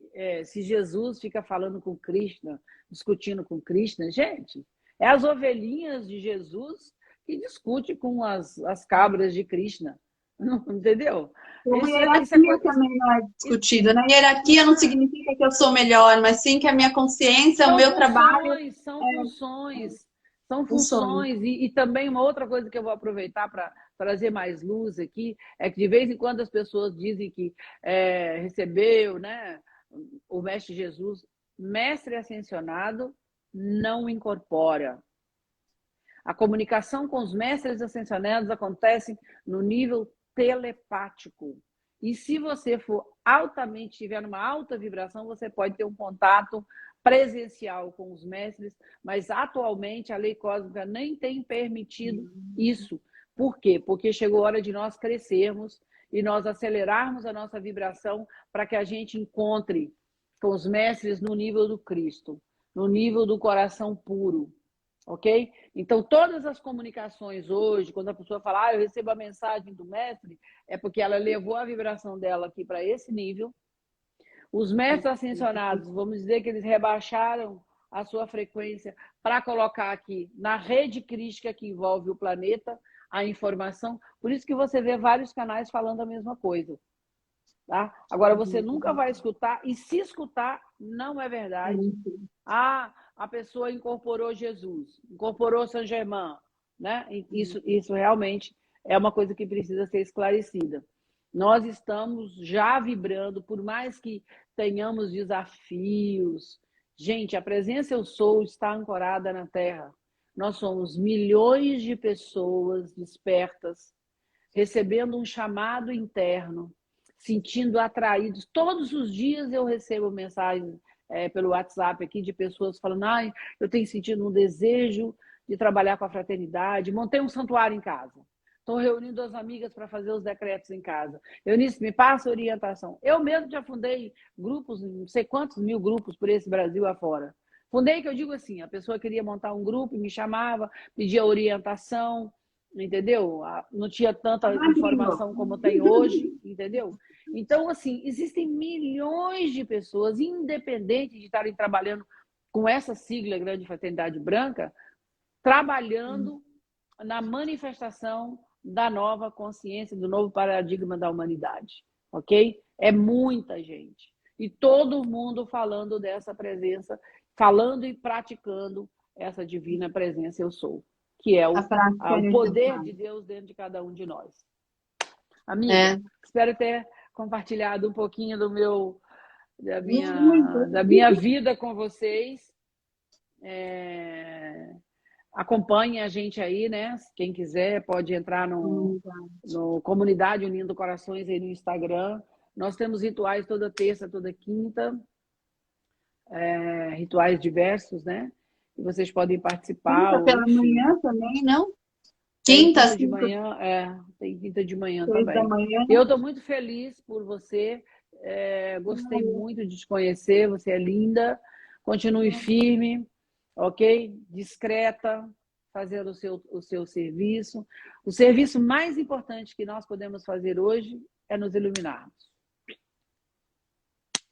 B: Jesus fica falando com Krishna, discutindo com Krishna. Gente, é as ovelhinhas de Jesus que discute com as cabras de Krishna. Não, entendeu?
C: como
B: Isso é
C: hierarquia
B: coisa.
C: também não é discutida, né? Hierarquia não significa que eu sou melhor, mas sim que a minha consciência, o
B: São
C: meu trabalho
B: funções, são funções, são
C: funciona.
B: funções. E também uma outra coisa que eu vou aproveitar para trazer mais luz aqui é que de vez em quando as pessoas dizem que recebeu, né, o Mestre Jesus, Mestre ascensionado não incorpora. A comunicação com os mestres ascensionados acontece no nível telepático. E se você for altamente, tiver numa alta vibração, você pode ter um contato presencial com os mestres, mas atualmente a lei cósmica nem tem permitido isso. Por quê? Porque chegou a hora de nós crescermos e nós acelerarmos a nossa vibração para que a gente encontre com os mestres no nível do Cristo, no nível do coração puro, ok? Então, todas as comunicações hoje, quando a pessoa fala, eu recebo a mensagem do mestre, é porque ela levou a vibração dela aqui para esse nível. Os mestres ascensionados, vamos dizer que eles rebaixaram a sua frequência para colocar aqui na rede crística que envolve o planeta a informação. Por isso que você vê vários canais falando a mesma coisa. Tá? Agora, você nunca vai escutar, e se escutar, não é verdade. A pessoa incorporou Jesus, incorporou Saint Germain, né? Isso realmente é uma coisa que precisa ser esclarecida. Nós estamos já vibrando, por mais que tenhamos desafios. Gente, a presença Eu Sou está ancorada na Terra. Nós somos milhões de pessoas despertas, recebendo um chamado interno, sentindo atraídos. Todos os dias eu recebo mensagens pelo WhatsApp aqui de pessoas falando, eu tenho sentido um desejo de trabalhar com a fraternidade, montei um santuário em casa. Estou reunindo as amigas para fazer os decretos em casa. Eunice, me passa orientação. Eu mesmo já fundei grupos, não sei quantos mil grupos por esse Brasil afora. Fundei, que eu digo assim, a pessoa queria montar um grupo, me chamava, pedia orientação, entendeu? Não tinha tanta informação como tem hoje, entendeu? Então, assim, existem milhões de pessoas, independente de estarem trabalhando com essa sigla Grande Fraternidade Branca, trabalhando na manifestação da nova consciência, do novo paradigma da humanidade, ok? É muita gente. E todo mundo falando dessa presença, falando e praticando essa divina presença Eu Sou, que é o poder de Deus dentro de cada um de nós. Amiga, espero ter compartilhado um pouquinho da minha vida com vocês. Acompanhe a gente aí, né? Quem quiser pode entrar no Comunidade Unindo Corações aí no Instagram. Nós temos rituais toda terça, toda quinta, rituais diversos, né? E vocês podem participar.
C: Quinta pela manhã também, não? Quinta
B: de manhã, tem quinta de manhã
C: 6
B: também.
C: da manhã.
B: Eu estou muito feliz por você, gostei muito de te conhecer, você é linda, continue firme, ok? Discreta, fazendo o seu serviço. O serviço mais importante que nós podemos fazer hoje é nos iluminarmos.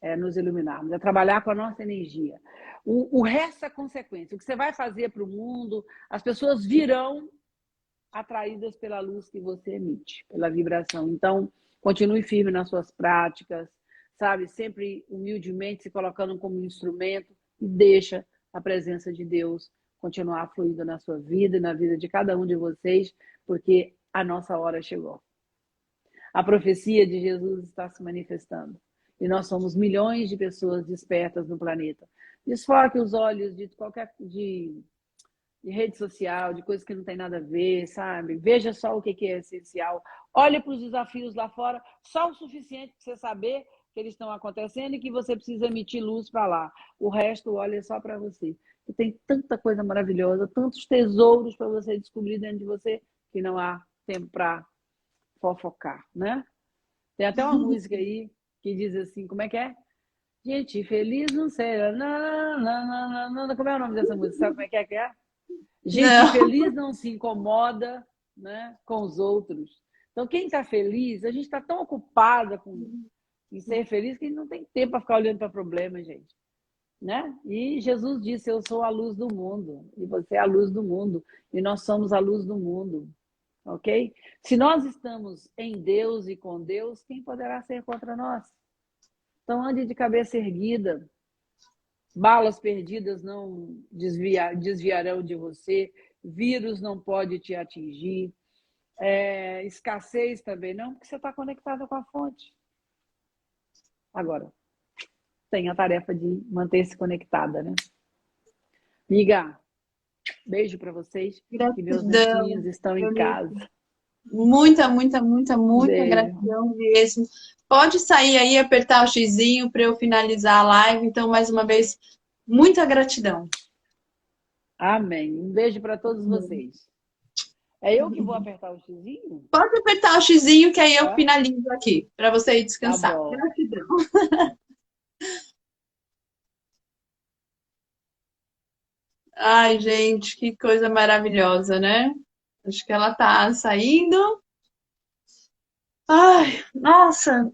B: É trabalhar com a nossa energia. O resto é consequência. O que você vai fazer para o mundo, as pessoas virão atraídas pela luz que você emite, pela vibração. Então, continue firme nas suas práticas, sabe? Sempre humildemente se colocando como instrumento e deixa a presença de Deus continuar fluindo na sua vida e na vida de cada um de vocês, porque a nossa hora chegou. A profecia de Jesus está se manifestando. E nós somos milhões de pessoas despertas no planeta. Desfoque os olhos de rede social, de coisas que não tem nada a ver, sabe? Veja só o que é essencial. Olhe para os desafios lá fora, só o suficiente para você saber que eles estão acontecendo e que você precisa emitir luz para lá. O resto, olha só para você. E tem tanta coisa maravilhosa, tantos tesouros para você descobrir dentro de você, que não há tempo para fofocar, né? Tem até uma música aí que diz assim, como é que é? Gente feliz não será. Como é o nome dessa música? Sabe como é que é que é? Gente
C: Não.
B: feliz não se incomoda, né, com os outros. Então, quem está feliz, a gente está tão ocupada em ser feliz que não tem tempo para ficar olhando para problemas, gente. Né? E Jesus disse, eu sou a luz do mundo, e você é a luz do mundo, e nós somos a luz do mundo, ok? Se nós estamos em Deus e com Deus, quem poderá ser contra nós? Então, ande de cabeça erguida, balas perdidas não desviarão de você, vírus não pode te atingir, escassez também não, porque você está conectada com a fonte. Agora, tem a tarefa de manter-se conectada, né? Amiga, beijo para vocês, que meus
C: Gratidão.
B: netinhos estão em casa.
C: Muita, muita, muita, muita
B: Beijo.
C: gratidão mesmo. Pode sair aí, apertar o xizinho para eu finalizar a live. Então, mais uma vez, muita gratidão.
B: Amém. Um beijo para todos vocês. É eu que vou apertar o xizinho?
C: Pode apertar o xizinho que aí eu
B: Tá?
C: finalizo aqui, para você ir descansar.
B: Tá bom.
C: Gratidão. Ai, gente, que coisa maravilhosa, né? Acho que ela tá saindo. Ai, nossa,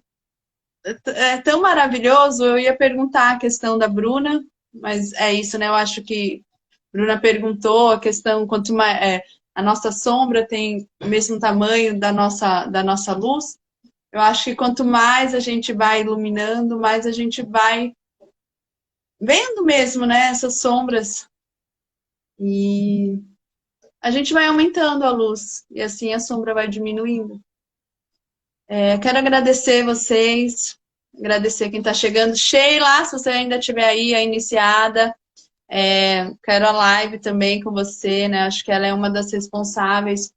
C: é tão maravilhoso. Eu ia perguntar a questão da Bruna, mas é isso, né? Eu acho que a Bruna perguntou a questão, quanto mais a nossa sombra tem o mesmo tamanho da nossa luz. Eu acho que quanto mais a gente vai iluminando, mais a gente vai vendo mesmo, né? Essas sombras. E a gente vai aumentando a luz. E assim a sombra vai diminuindo. Quero agradecer vocês, agradecer quem está chegando. Sheila, se você ainda estiver aí, a iniciada, quero a live também com você, né? Acho que ela é uma das responsáveis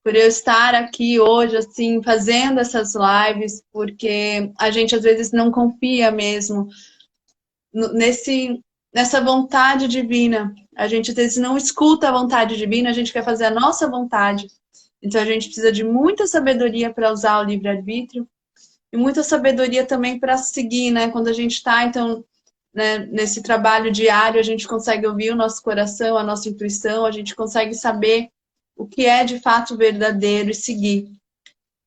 C: por eu estar aqui hoje, assim, fazendo essas lives, porque a gente às vezes não confia mesmo nessa vontade divina. A gente às vezes não escuta a vontade divina, a gente quer fazer a nossa vontade. Então a gente precisa de muita sabedoria para usar o livre-arbítrio e muita sabedoria também para seguir, né? Quando a gente está, então, né, nesse trabalho diário, a gente consegue ouvir o nosso coração, a nossa intuição, a gente consegue saber o que é de fato verdadeiro e seguir.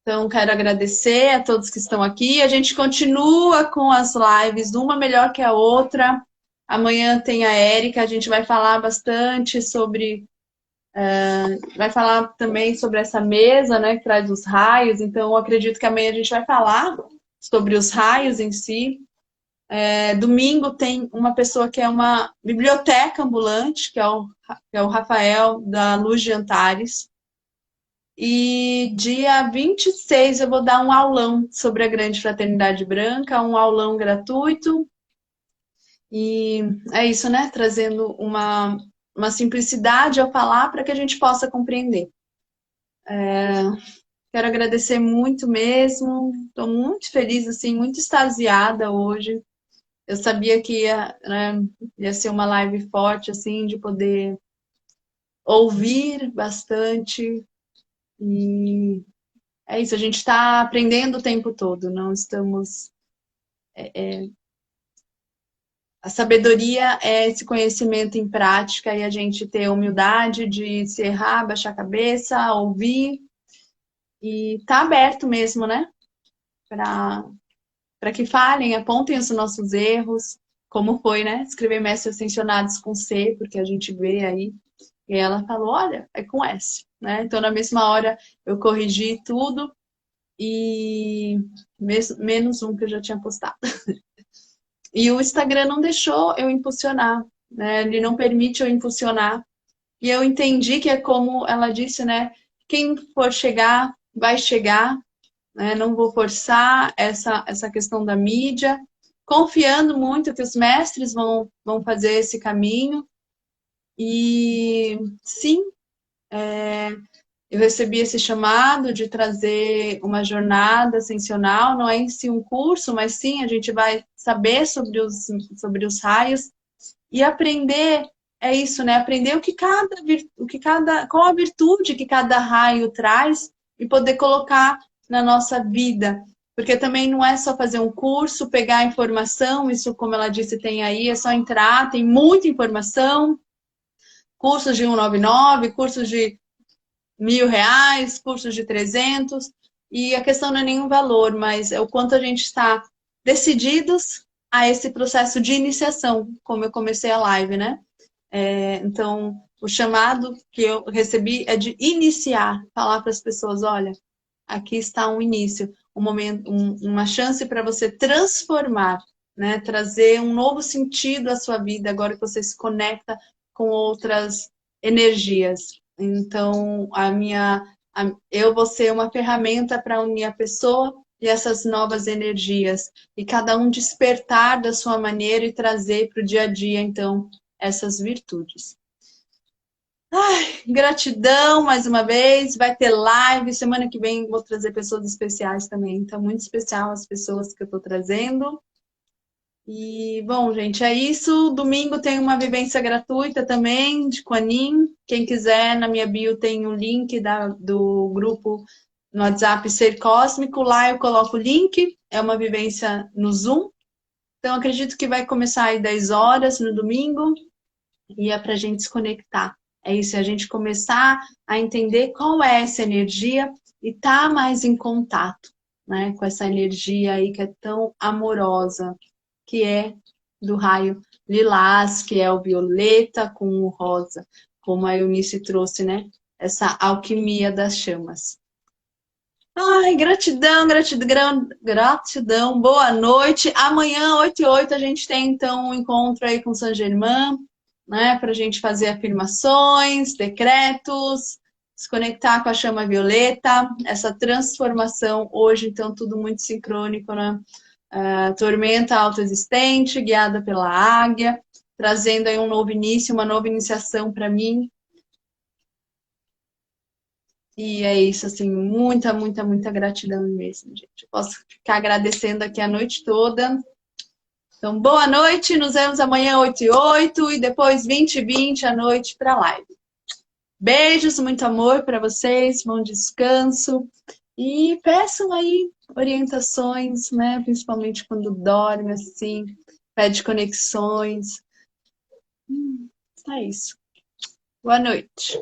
C: Então, quero agradecer a todos que estão aqui. A gente continua com as lives, uma melhor que a outra. Amanhã tem a Érica, a gente vai falar bastante sobre... vai falar também sobre essa mesa, né, que traz os raios. Então, eu acredito que amanhã a gente vai falar sobre os raios em si. Domingo tem uma pessoa que é uma biblioteca ambulante, que é o Rafael, da Luz de Antares. E dia 26 eu vou dar um aulão sobre a Grande Fraternidade Branca, um aulão gratuito. E é isso, né? Trazendo uma simplicidade ao falar para que a gente possa compreender. Quero agradecer muito mesmo. Estou muito feliz, assim, muito extasiada hoje. Eu sabia que ia ser uma live forte, assim, de poder ouvir bastante. E é isso, a gente está aprendendo o tempo todo, não estamos... A sabedoria é esse conhecimento em prática e a gente ter a humildade de se errar, baixar a cabeça, ouvir e tá aberto mesmo, né? Para que falem, apontem os nossos erros, como foi, né? Escrever Mestres Ascensionados com C, porque a gente vê aí. E ela falou, olha, é com S, né? Então, na mesma hora, eu corrigi tudo e menos um que eu já tinha postado. E o Instagram não deixou eu impulsionar, né? Ele não permite eu impulsionar. E eu entendi que é como ela disse, né? Quem for chegar, vai chegar. né? Não vou forçar essa questão da mídia, confiando muito que os mestres vão fazer esse caminho. E sim, eu recebi esse chamado de trazer uma jornada ascensional, não é em si um curso, mas sim a gente vai saber sobre os raios e aprender, é isso, né? Aprender qual a virtude que cada raio traz e poder colocar na nossa vida. Porque também não é só fazer um curso, pegar a informação, isso, como ela disse, tem aí, é só entrar, tem muita informação, cursos de 199, cursos de R$ 1.000, cursos de 300, e a questão não é nenhum valor, mas é o quanto a gente está decididos a esse processo de iniciação, como eu comecei a live, né? Então, o chamado que eu recebi é de iniciar, falar para as pessoas, olha, aqui está um início, um momento, uma chance para você transformar, né? Trazer um novo sentido à sua vida, agora que você se conecta com outras energias. Então, eu vou ser uma ferramenta para unir a pessoa e essas novas energias. E cada um despertar da sua maneira e trazer para o dia a dia, então, essas virtudes. Gratidão mais uma vez. Vai ter live. Semana que vem vou trazer pessoas especiais também. Então, muito especial as pessoas que eu estou trazendo. E, bom, gente, é isso. Domingo tem uma vivência gratuita também de Quanin. Quem quiser, na minha bio tem o link do grupo no WhatsApp Ser Cósmico. Lá eu coloco o link. É uma vivência no Zoom. Então, acredito que vai começar às 10 horas no domingo. E é para a gente se conectar. É isso, é a gente começar a entender qual é essa energia e estar mais em contato, né, com essa energia aí que é tão amorosa, que é do raio lilás, que é o violeta com o rosa, como a Eunice trouxe, né? Essa alquimia das chamas. Ai, gratidão, gratidão, gratidão. Boa noite. Amanhã, 8h08, a gente tem então um encontro aí com Saint Germain, né? Para a gente fazer afirmações, decretos, se conectar com a chama violeta, essa transformação hoje, então, tudo muito sincrônico, né? Tormenta autoexistente, guiada pela águia, trazendo aí um novo início, uma nova iniciação para mim. E é isso, assim, muita, muita, muita gratidão mesmo, gente. Eu posso ficar agradecendo aqui a noite toda. Então, boa noite, nos vemos amanhã 8h08 e depois 20h20 à noite para a live. Beijos, muito amor para vocês, bom descanso. E peçam aí orientações, né? Principalmente quando dorme, assim, pede conexões. É isso. Boa noite.